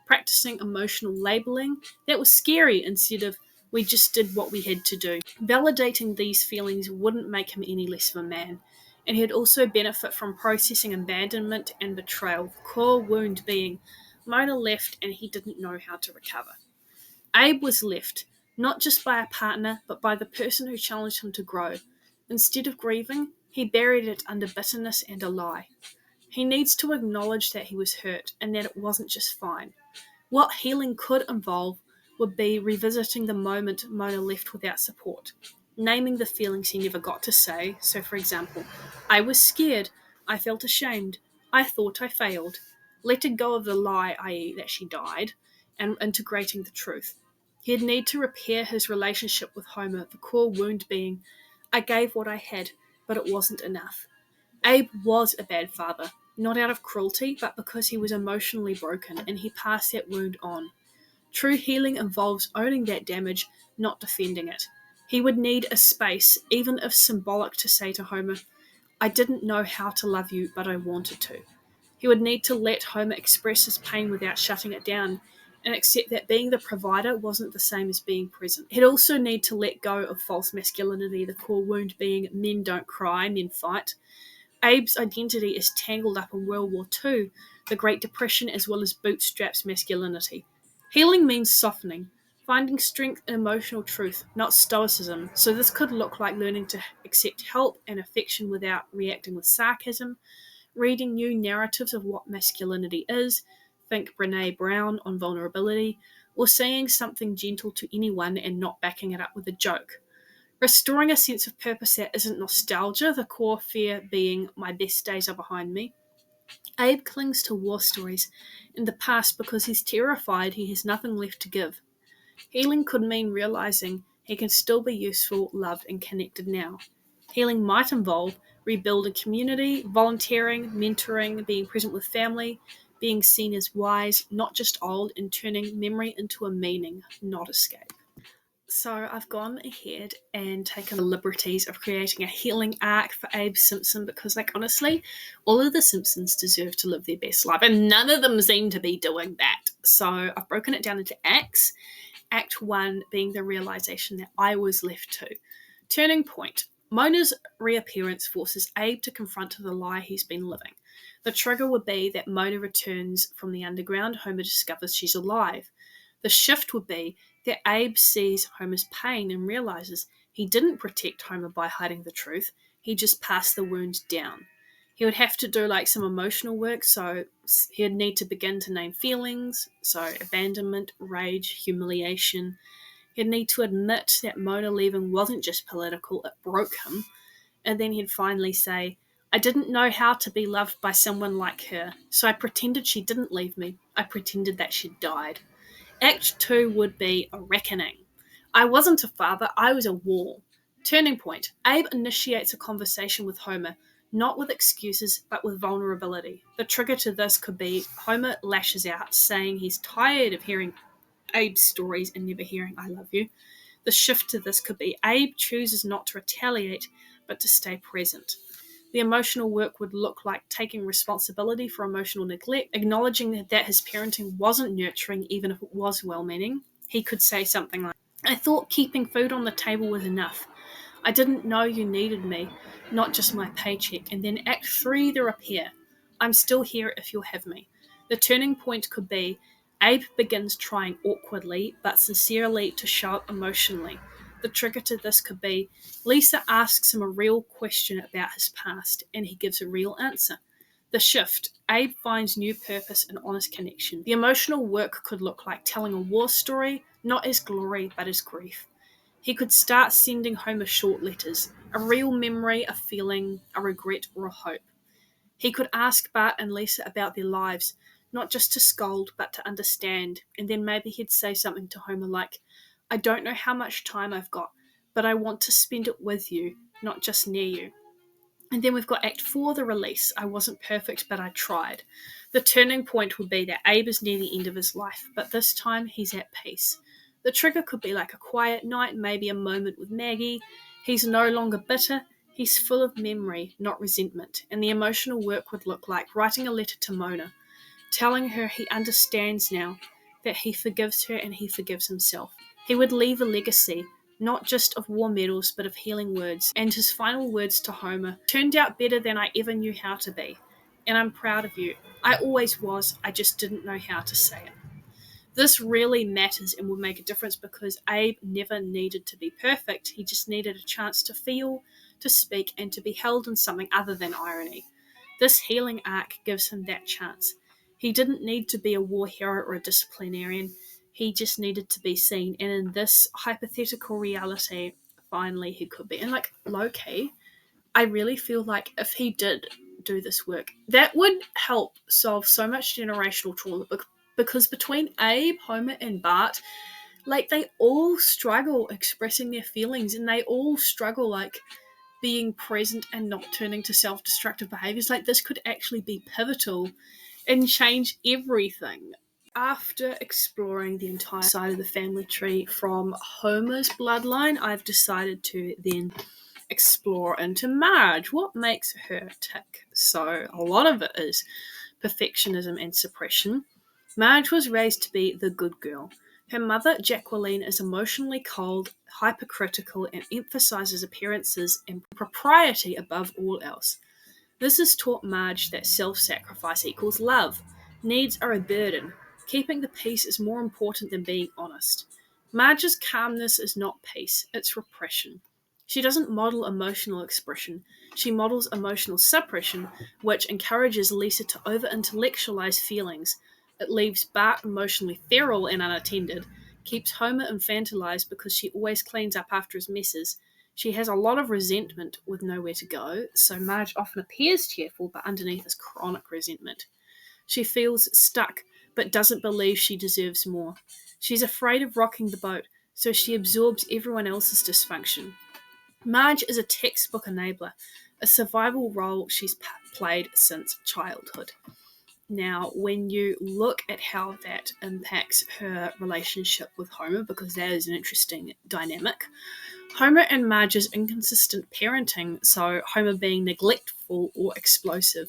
Practicing emotional labeling, that was scary instead of we just did what we had to do. Validating these feelings wouldn't make him any less of a man, and he'd also benefit from processing abandonment and betrayal, the core wound being Mona left and he didn't know how to recover. Abe was left, not just by a partner, but by the person who challenged him to grow. Instead of grieving, he buried it under bitterness and a lie. He needs to acknowledge that he was hurt and that it wasn't just fine. What healing could involve would be revisiting the moment Mona left without support, naming the feelings he never got to say. So, for example, I was scared, I felt ashamed, I thought I failed. Letting go of the lie, i.e., that she died, and integrating the truth. He'd need to repair his relationship with Homer, the core wound being, I gave what I had, but it wasn't enough. Abe was a bad father, not out of cruelty, but because he was emotionally broken and he passed that wound on. True healing involves owning that damage, not defending it. He would need a space, even if symbolic, to say to Homer, I didn't know how to love you, but I wanted to. He would need to let Homer express his pain without shutting it down, and accept that being the provider wasn't the same as being present. He'd also need to let go of false masculinity, the core wound being men don't cry, men fight. Abe's identity is tangled up in World War II, the Great Depression, as well as bootstraps masculinity. Healing means softening, finding strength in emotional truth, not stoicism. So this could look like learning to accept help and affection without reacting with sarcasm, reading new narratives of what masculinity is, think Brené Brown on vulnerability, or saying something gentle to anyone and not backing it up with a joke. Restoring a sense of purpose that isn't nostalgia, the core fear being my best days are behind me. Abe clings to war stories in the past because he's terrified he has nothing left to give. Healing could mean realizing he can still be useful, loved, and connected now. Healing might involve rebuilding community, volunteering, mentoring, being present with family, being seen as wise, not just old, and turning memory into a meaning, not escape. So I've gone ahead and taken the liberties of creating a healing arc for Abe Simpson because, like, honestly, all of the Simpsons deserve to live their best life, and none of them seem to be doing that. So I've broken it down into acts. Act 1 being the realization that I was left to. Turning point. Mona's reappearance forces Abe to confront the lie he's been living. The trigger would be that Mona returns from the underground. Homer discovers she's alive. The shift would be that Abe sees Homer's pain and realizes he didn't protect Homer by hiding the truth. He just passed the wound down. He would have to do like some emotional work, so he'd need to begin to name feelings, so abandonment, rage, humiliation. He'd need to admit that Mona leaving wasn't just political, it broke him. And then he'd finally say, I didn't know how to be loved by someone like her, so I pretended she didn't leave me. I pretended that she'd died. Act 2 would be a reckoning. I wasn't a father, I was a wall. Turning point. Abe initiates a conversation with Homer, not with excuses, but with vulnerability. The trigger to this could be Homer lashes out, saying he's tired of hearing Abe's stories and never hearing I love you. The shift to this could be Abe chooses not to retaliate, but to stay present. The emotional work would look like taking responsibility for emotional neglect, acknowledging that his parenting wasn't nurturing, even if it was well-meaning. He could say something like, I thought keeping food on the table was enough. I didn't know you needed me, not just my paycheck. And then Act 3, the repair. I'm still here if you'll have me. The turning point could be Abe begins trying awkwardly but sincerely to show up emotionally. The trigger to this could be Lisa asks him a real question about his past, and he gives a real answer. The shift. Abe finds new purpose and honest connection. The emotional work could look like telling a war story, not as glory, but as grief. He could start sending Homer short letters, a real memory, a feeling, a regret, or a hope. He could ask Bart and Lisa about their lives, not just to scold, but to understand, and then maybe he'd say something to Homer like, I don't know how much time I've got, but I want to spend it with you, not just near you. And then we've got Act 4, the release. I wasn't perfect, but I tried. The turning point would be that Abe is near the end of his life, but this time he's at peace. The trigger could be like a quiet night, maybe a moment with Maggie. He's no longer bitter. He's full of memory, not resentment. And the emotional work would look like writing a letter to Mona, telling her he understands now, that he forgives her and he forgives himself. He would leave a legacy, not just of war medals, but of healing words. And his final words to Homer turned out better than I ever knew how to be. And I'm proud of you. I always was, I just didn't know how to say it. This really matters and will make a difference because Abe never needed to be perfect. He just needed a chance to feel, to speak, and to be held in something other than irony. This healing arc gives him that chance. He didn't need to be a war hero or a disciplinarian. He just needed to be seen. And in this hypothetical reality, finally he could be. And like low-key, I really feel like if he did do this work, that would help solve so much generational trauma because between Abe, Homer, and Bart, like they all struggle expressing their feelings and they all struggle like being present and not turning to self-destructive behaviors. Like this could actually be pivotal and change everything. After exploring the entire side of the family tree from Homer's bloodline, I've decided to then explore into Marge. What makes her tick? So a lot of it is perfectionism and suppression. Marge was raised to be the good girl. Her mother, Jacqueline, is emotionally cold, hypercritical, and emphasizes appearances and propriety above all else. This has taught Marge that self-sacrifice equals love. Needs are a burden. Keeping the peace is more important than being honest. Marge's calmness is not peace, it's repression. She doesn't model emotional expression. She models emotional suppression, which encourages Lisa to over-intellectualize feelings. It leaves Bart emotionally feral and unattended, keeps Homer infantilized because she always cleans up after his messes. She has a lot of resentment with nowhere to go, so Marge often appears cheerful, but underneath is chronic resentment. She feels stuck, but doesn't believe she deserves more. She's afraid of rocking the boat, so she absorbs everyone else's dysfunction. Marge is a textbook enabler, a survival role she's played since childhood. Now, when you look at how that impacts her relationship with Homer, because that is an interesting dynamic, Homer and Marge's inconsistent parenting, so Homer being neglectful or explosive,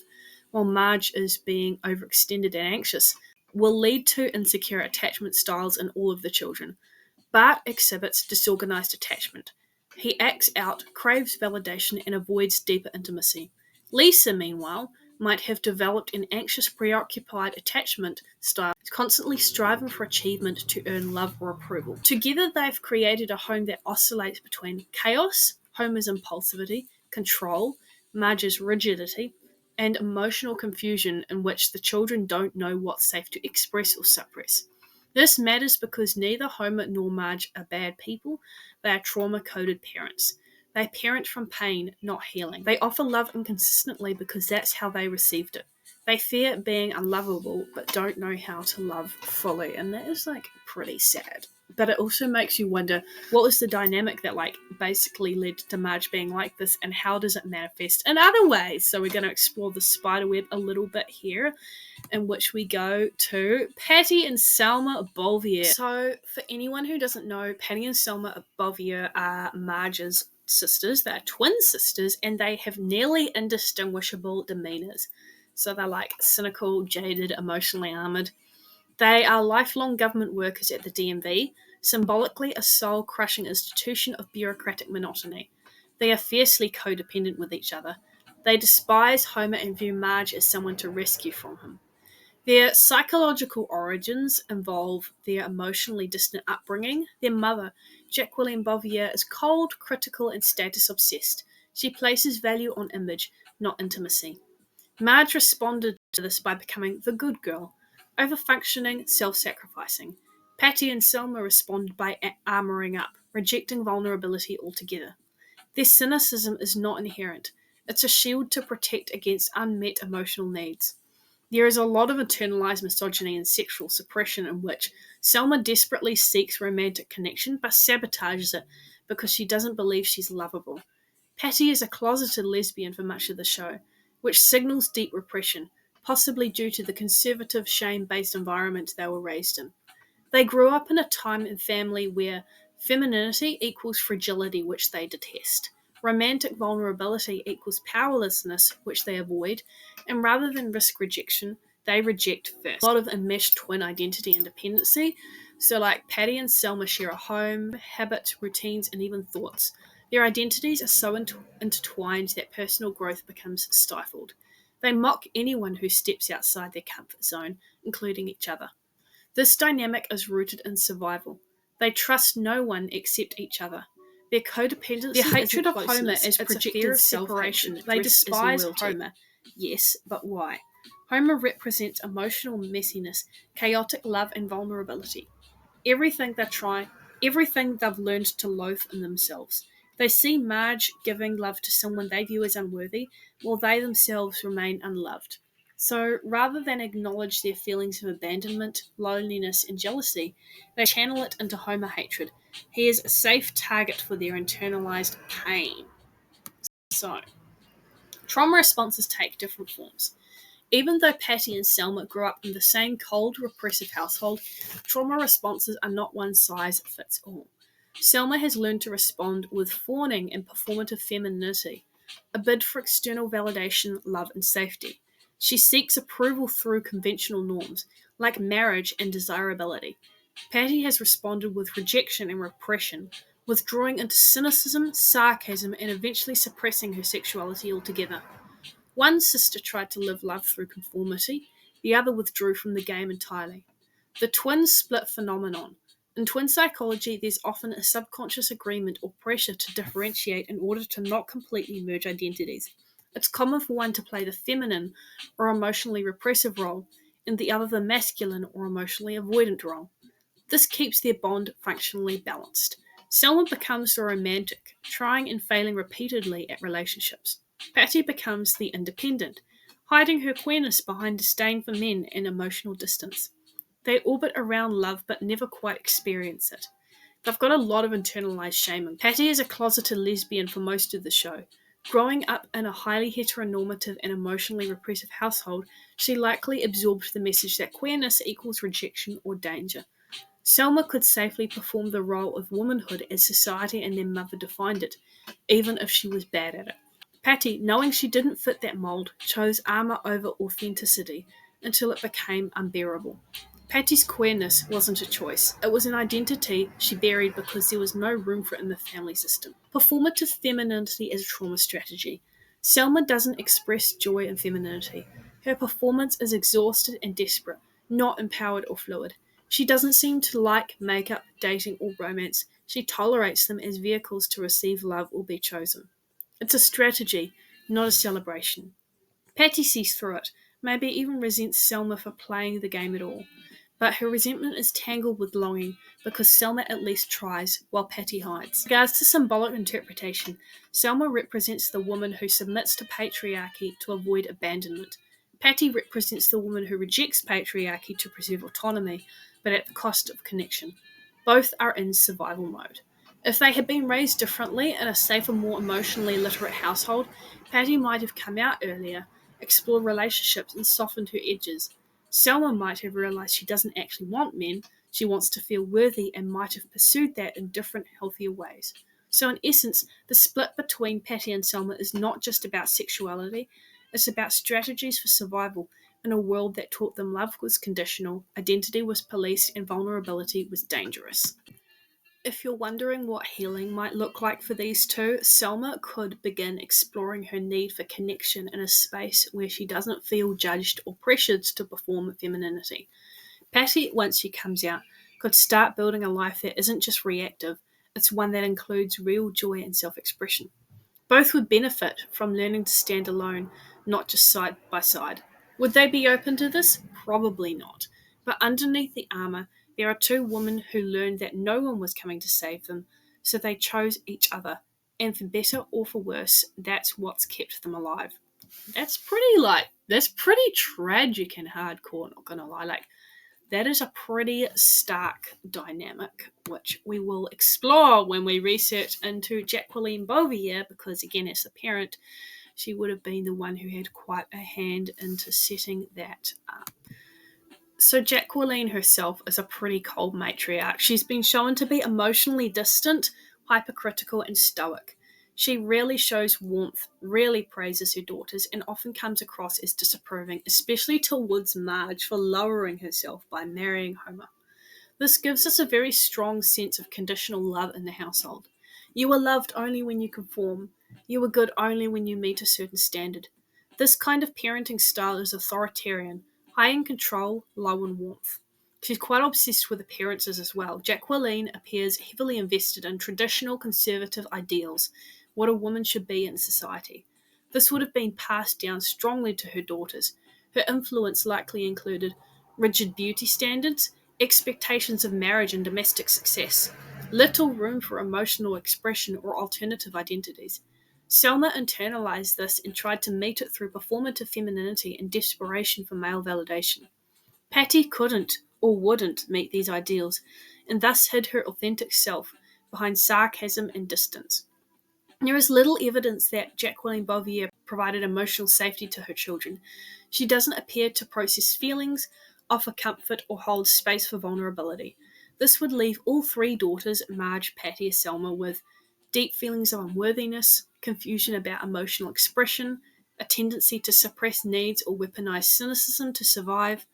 while Marge is being overextended and anxious, will lead to insecure attachment styles in all of the children. Bart exhibits disorganized attachment. He acts out, craves validation, and avoids deeper intimacy. Lisa, meanwhile, might have developed an anxious, preoccupied attachment style, constantly striving for achievement to earn love or approval. Together, they've created a home that oscillates between chaos, Homer's impulsivity, control, Marge's rigidity, and emotional confusion in which the children don't know what's safe to express or suppress. This matters because neither Homer nor Marge are bad people, they are trauma coded parents. They parent from pain, not healing. They offer love inconsistently because that's how they received it. They fear being unlovable but don't know how to love fully, and that is pretty sad. But it also makes you wonder what was the dynamic that basically led to Marge being like this, and how does it manifest in other ways? So we're going to explore the spider web a little bit here, in which we go to Patty and Selma Bouvier. So, for anyone who doesn't know, Patty and Selma Bouvier are Marge's sisters. They're twin sisters, and they have nearly indistinguishable demeanors. So they're cynical, jaded, emotionally armored. They are lifelong government workers at the DMV, symbolically a soul-crushing institution of bureaucratic monotony. They are fiercely codependent with each other. They despise Homer and view Marge as someone to rescue from him. Their psychological origins involve their emotionally distant upbringing. Their mother, Jacqueline Bouvier, is cold, critical, and status-obsessed. She places value on image, not intimacy. Marge responded to this by becoming the good girl, over-functioning, self-sacrificing. Patty and Selma responded by armoring up, rejecting vulnerability altogether. Their cynicism is not inherent. It's a shield to protect against unmet emotional needs. There is a lot of internalized misogyny and sexual suppression in which Selma desperately seeks romantic connection but sabotages it because she doesn't believe she's lovable. Patty is a closeted lesbian for much of the show, which signals deep repression, possibly due to the conservative, shame-based environment they were raised in. They grew up in a time and family where femininity equals fragility, which they detest. Romantic vulnerability equals powerlessness, which they avoid, and rather than risk rejection, they reject first. A lot of enmeshed twin identity and dependency. So Patty and Selma share a home, habits, routines, and even thoughts. Their identities are so intertwined that personal growth becomes stifled. They mock anyone who steps outside their comfort zone, including each other. This dynamic is rooted in survival. They trust no one except each other. Their codependency, their hatred of Homer is projected separation. They despise Homer. Yes, but why? Homer represents emotional messiness, chaotic love, and vulnerability. Everything everything they've learned to loathe in themselves. They see Marge giving love to someone they view as unworthy, while they themselves remain unloved. So rather than acknowledge their feelings of abandonment, loneliness, and jealousy, they channel it into Homer hatred. He is a safe target for their internalized pain. So, trauma responses take different forms. Even though Patty and Selma grew up in the same cold, repressive household, trauma responses are not one size fits all. Selma has learned to respond with fawning and performative femininity, a bid for external validation, love, and safety. She seeks approval through conventional norms, like marriage and desirability. Patty has responded with rejection and repression, withdrawing into cynicism, sarcasm, and eventually suppressing her sexuality altogether. One sister tried to live love through conformity, the other withdrew from the game entirely. The twin split phenomenon. In twin psychology, there's often a subconscious agreement or pressure to differentiate in order to not completely merge identities. It's common for one to play the feminine or emotionally repressive role, and the other the masculine or emotionally avoidant role. This keeps their bond functionally balanced. Selma becomes the romantic, trying and failing repeatedly at relationships. Patty becomes the independent, hiding her queerness behind disdain for men and emotional distance. They orbit around love but never quite experience it. They've got a lot of internalized shame. Patty is a closeted lesbian for most of the show. Growing up in a highly heteronormative and emotionally repressive household, she likely absorbed the message that queerness equals rejection or danger. Selma could safely perform the role of womanhood as society and their mother defined it, even if she was bad at it. Patty, knowing she didn't fit that mold, chose armour over authenticity until it became unbearable. Patty's queerness wasn't a choice. It was an identity she buried because there was no room for it in the family system. Performative femininity is a trauma strategy. Selma doesn't express joy in femininity. Her performance is exhausted and desperate, not empowered or fluid. She doesn't seem to like makeup, dating, or romance. She tolerates them as vehicles to receive love or be chosen. It's a strategy, not a celebration. Patty sees through it, maybe even resents Selma for playing the game at all. But her resentment is tangled with longing because Selma at least tries, while Patty hides. In regards to symbolic interpretation, Selma represents the woman who submits to patriarchy to avoid abandonment. Patty represents the woman who rejects patriarchy to preserve autonomy, but at the cost of connection. Both are in survival mode. If they had been raised differently in a safer, more emotionally literate household, Patty might have come out earlier, explored relationships, and softened her edges. Selma might have realized she doesn't actually want men, she wants to feel worthy and might have pursued that in different, healthier ways. So, in essence, the split between Patty and Selma is not just about sexuality, it's about strategies for survival in a world that taught them love was conditional, identity was policed, and vulnerability was dangerous. If you're wondering what healing might look like for these two, Selma could begin exploring her need for connection in a space where she doesn't feel judged or pressured to perform femininity. Patty, once she comes out, could start building a life that isn't just reactive, it's one that includes real joy and self expression. Both would benefit from learning to stand alone, not just side by side. Would they be open to this? Probably not. But underneath the armour, there are two women who learned that no one was coming to save them, so they chose each other. And for better or for worse, that's what's kept them alive. That's pretty tragic and hardcore, not gonna lie. That is a pretty stark dynamic, which we will explore when we research into Jacqueline Bouvier, because again, as a parent, she would have been the one who had quite a hand into setting that up. So Jacqueline herself is a pretty cold matriarch. She's been shown to be emotionally distant, hypercritical, and stoic. She rarely shows warmth, rarely praises her daughters, and often comes across as disapproving, especially towards Marge for lowering herself by marrying Homer. This gives us a very strong sense of conditional love in the household. You are loved only when you conform. You are good only when you meet a certain standard. This kind of parenting style is authoritarian, high in control, low in warmth. She's quite obsessed with appearances as well. Jacqueline appears heavily invested in traditional conservative ideals, what a woman should be in society. This would have been passed down strongly to her daughters. Her influence likely included rigid beauty standards, expectations of marriage and domestic success, little room for emotional expression or alternative identities. Selma internalized this and tried to meet it through performative femininity and desperation for male validation. Patty couldn't or wouldn't meet these ideals, and thus hid her authentic self behind sarcasm and distance. There is little evidence that Jacqueline Bouvier provided emotional safety to her children. She doesn't appear to process feelings, offer comfort, or hold space for vulnerability. This would leave all three daughters, Marge, Patty, and Selma, with deep feelings of unworthiness, confusion about emotional expression, a tendency to suppress needs or weaponize cynicism to survive,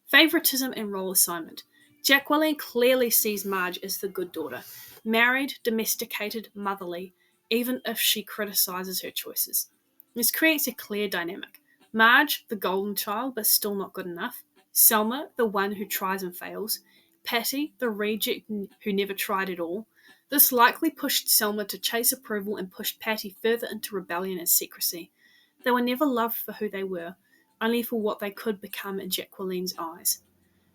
favoritism and role assignment. Jacqueline clearly sees Marge as the good daughter, married, domesticated, motherly, even if she criticizes her choices. This creates a clear dynamic. Marge, the golden child, but still not good enough. Selma, the one who tries and fails. Patty, the reject who never tried at all. This likely pushed Selma to chase approval and pushed Patty further into rebellion and secrecy. They were never loved for who they were, only for what they could become in Jacqueline's eyes.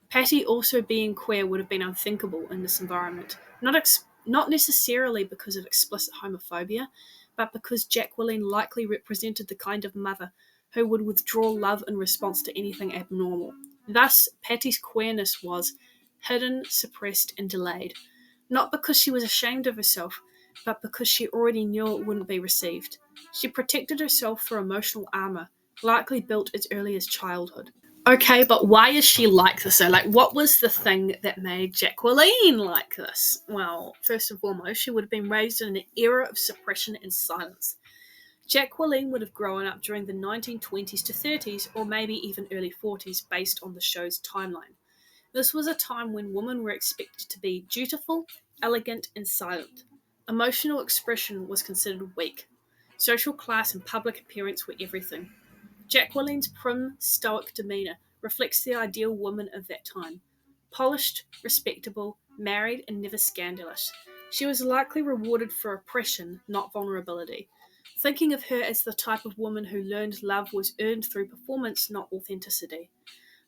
Patty also being queer would have been unthinkable in this environment, not necessarily because of explicit homophobia, but because Jacqueline likely represented the kind of mother who would withdraw love in response to anything abnormal. Thus, Patty's queerness was hidden, suppressed, and delayed, not because she was ashamed of herself, but because she already knew it wouldn't be received. She protected herself through emotional armor, likely built as early as childhood. Okay, but why is she like this? So, like, what was the thing that made Jacqueline like this? Well, first and foremost, she would have been raised in an era of suppression and silence. Jacqueline would have grown up during the 1920s to 30s, or maybe even early 40s, based on the show's timeline. This was a time when women were expected to be dutiful, elegant, and silent. Emotional expression was considered weak. Social class and public appearance were everything. Jacqueline's prim, stoic demeanour reflects the ideal woman of that time. Polished, respectable, married, and never scandalous. She was likely rewarded for oppression, not vulnerability. Thinking of her as the type of woman who learned love was earned through performance, not authenticity.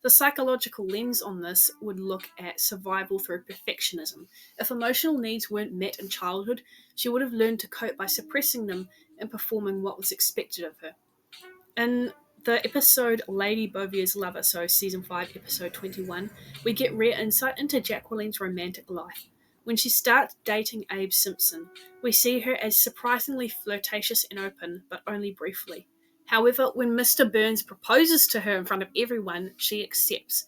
The psychological lens on this would look at survival through perfectionism. If emotional needs weren't met in childhood, she would have learned to cope by suppressing them and performing what was expected of her. In the episode Lady Bouvier's Lover, so season 5, episode 21, we get rare insight into Jacqueline's romantic life. When she starts dating Abe Simpson, we see her as surprisingly flirtatious and open, but only briefly. However, when Mr. Burns proposes to her in front of everyone, she accepts.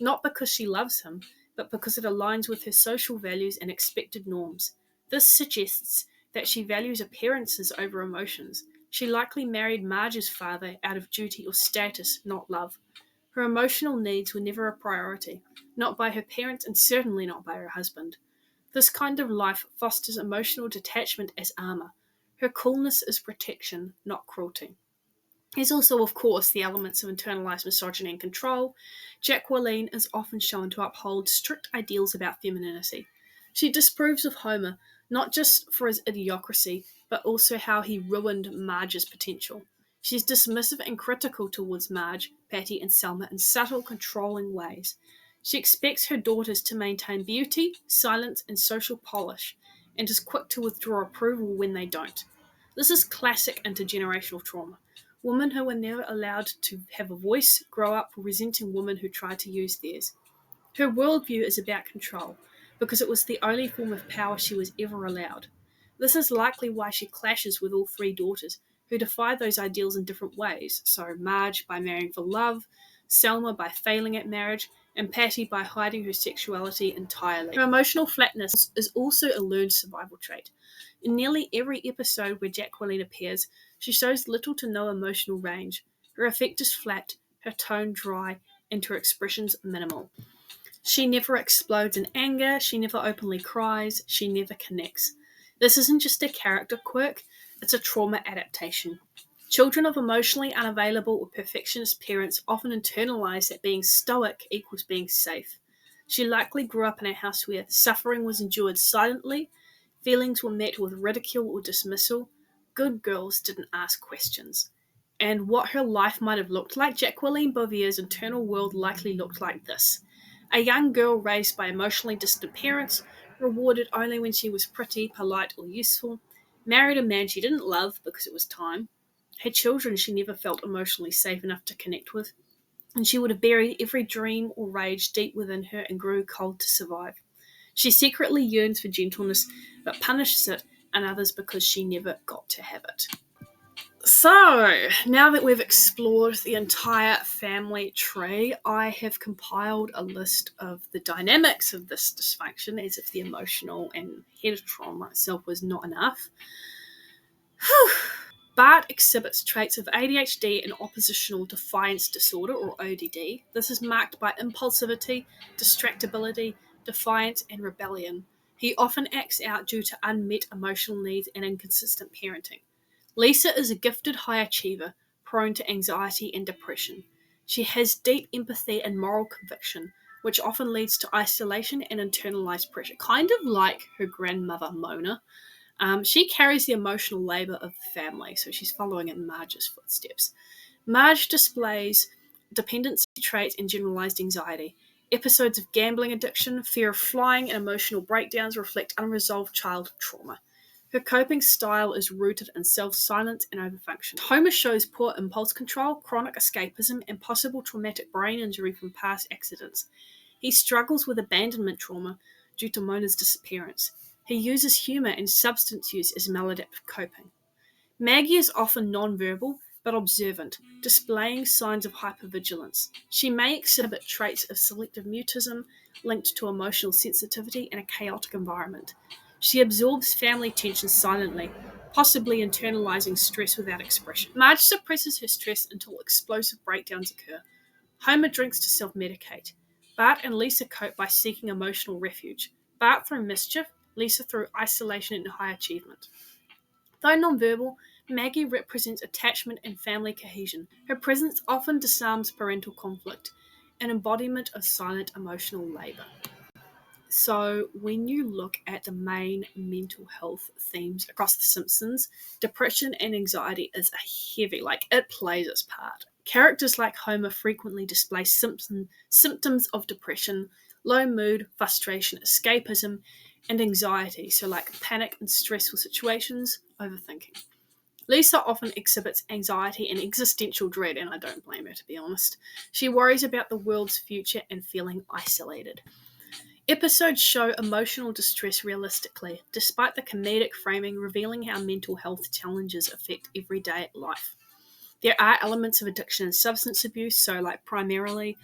Not because she loves him, but because it aligns with her social values and expected norms. This suggests that she values appearances over emotions. She likely married Marge's father out of duty or status, not love. Her emotional needs were never a priority, not by her parents and certainly not by her husband. This kind of life fosters emotional detachment as armor. Her coolness is protection, not cruelty. There's also, of course, the elements of internalized misogyny and control. Jacqueline is often shown to uphold strict ideals about femininity. She disapproves of Homer, not just for his idiocracy, but also how he ruined Marge's potential. She's dismissive and critical towards Marge, Patty, and Selma in subtle, controlling ways. She expects her daughters to maintain beauty, silence, and social polish, and is quick to withdraw approval when they don't. This is classic intergenerational trauma. Women who were never allowed to have a voice grow up resenting women who try to use theirs. Her worldview is about control, because it was the only form of power she was ever allowed. This is likely why she clashes with all three daughters, who defy those ideals in different ways. So, Marge by marrying for love, Selma by failing at marriage, and Patty by hiding her sexuality entirely. Her emotional flatness is also a learned survival trait. In nearly every episode where Jacqueline appears, she shows little to no emotional range. Her affect is flat, her tone dry, and her expressions minimal. She never explodes in anger, she never openly cries, she never connects. This isn't just a character quirk, it's a trauma adaptation. Children of emotionally unavailable or perfectionist parents often internalize that being stoic equals being safe. She likely grew up in a house where suffering was endured silently, feelings were met with ridicule or dismissal, good girls didn't ask questions. And what her life might have looked like, Jacqueline Bouvier's internal world likely looked like this. A young girl raised by emotionally distant parents, rewarded only when she was pretty, polite, or useful, married a man she didn't love because it was time, had children she never felt emotionally safe enough to connect with, and she would have buried every dream or rage deep within her and grew cold to survive. She secretly yearns for gentleness, but punishes it in others because she never got to have it. So, now that we've explored the entire family tree, I have compiled a list of the dynamics of this dysfunction, as if the emotional and head trauma itself was not enough. Bart exhibits traits of ADHD and oppositional defiance disorder, or ODD. This is marked by impulsivity, distractibility, defiance, and rebellion. He often acts out due to unmet emotional needs and inconsistent parenting. Lisa is a gifted high achiever, prone to anxiety and depression. She has deep empathy and moral conviction, which often leads to isolation and internalized pressure, kind of like her grandmother Mona. She carries the emotional labor of the family, so she's following in Marge's footsteps. Marge displays dependency traits and generalized anxiety. Episodes of gambling addiction, fear of flying, and emotional breakdowns reflect unresolved childhood trauma. Her coping style is rooted in self-silence and overfunction. Homer shows poor impulse control, chronic escapism, and possible traumatic brain injury from past accidents. He struggles with abandonment trauma due to Mona's disappearance. He uses humour and substance use as maladaptive coping. Maggie is often non-verbal but observant, displaying signs of hypervigilance. She may exhibit traits of selective mutism linked to emotional sensitivity in a chaotic environment. She absorbs family tension silently, possibly internalizing stress without expression. Marge suppresses her stress until explosive breakdowns occur. Homer drinks to self-medicate. Bart and Lisa cope by seeking emotional refuge. Bart through mischief, Lisa through isolation and high achievement. Though nonverbal, Maggie represents attachment and family cohesion. Her presence often disarms parental conflict, an embodiment of silent emotional labour. So, when you look at the main mental health themes across The Simpsons, depression and anxiety is a heavy, it plays its part. Characters like Homer frequently display symptoms of depression, low mood, frustration, escapism, and anxiety, so like panic in stressful situations, overthinking. Lisa often exhibits anxiety and existential dread, and I don't blame her, to be honest. She worries about the world's future and feeling isolated. Episodes show emotional distress realistically, despite the comedic framing revealing how mental health challenges affect everyday life. There are elements of addiction and substance abuse, so primarily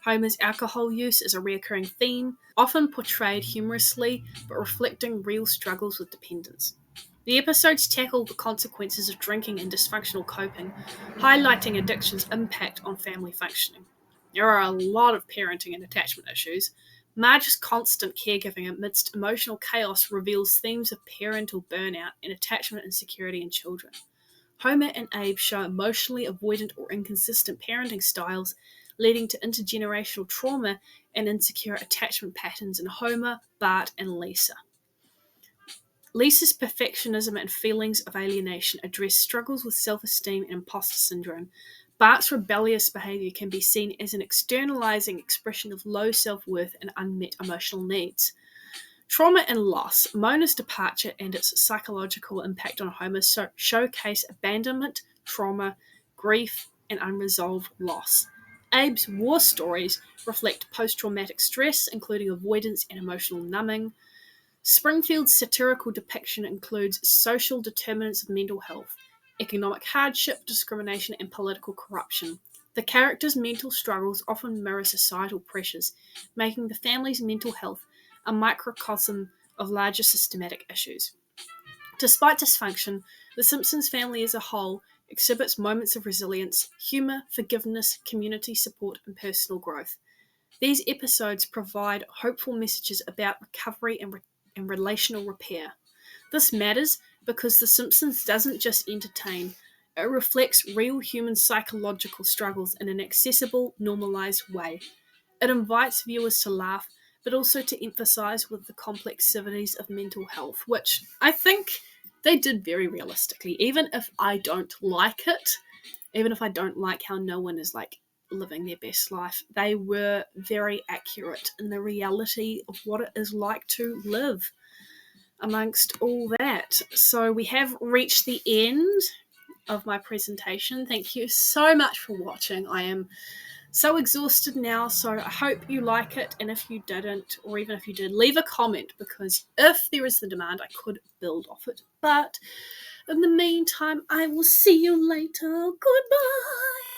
Homer's alcohol use is a recurring theme, often portrayed humorously but reflecting real struggles with dependence. The episodes tackle the consequences of drinking and dysfunctional coping, highlighting addiction's impact on family functioning. There are a lot of parenting and attachment issues. Marge's constant caregiving amidst emotional chaos reveals themes of parental burnout and attachment insecurity in children. Homer and Abe show emotionally avoidant or inconsistent parenting styles, leading to intergenerational trauma and insecure attachment patterns in Homer, Bart, and Lisa. Lisa's perfectionism and feelings of alienation address struggles with self-esteem and imposter syndrome. Bart's rebellious behavior can be seen as an externalizing expression of low self-worth and unmet emotional needs. Trauma and loss. Mona's departure and its psychological impact on Homer showcase abandonment, trauma, grief, and unresolved loss. Abe's war stories reflect post-traumatic stress, including avoidance and emotional numbing. Springfield's satirical depiction includes social determinants of mental health, economic hardship, discrimination, and political corruption. The characters' mental struggles often mirror societal pressures, making the family's mental health a microcosm of larger systematic issues. Despite dysfunction, the Simpsons family as a whole exhibits moments of resilience, humor, forgiveness, community support, and personal growth. These episodes provide hopeful messages about recovery and relational repair. This matters because The Simpsons doesn't just entertain, it reflects real human psychological struggles in an accessible, normalized way. It invites viewers to laugh, but also to emphasize with the complexities of mental health, which I think they did very realistically. Even if I don't like it, even if I don't like how no one is living their best life, they were very accurate in the reality of what it is like to live amongst all that. So we have reached the end of my presentation. Thank you so much for watching. I am so exhausted now, so I hope you like it, and if you didn't, or even if you did, leave a comment, because if there is the demand, I could build off it. But in the meantime, I will see you later. Goodbye.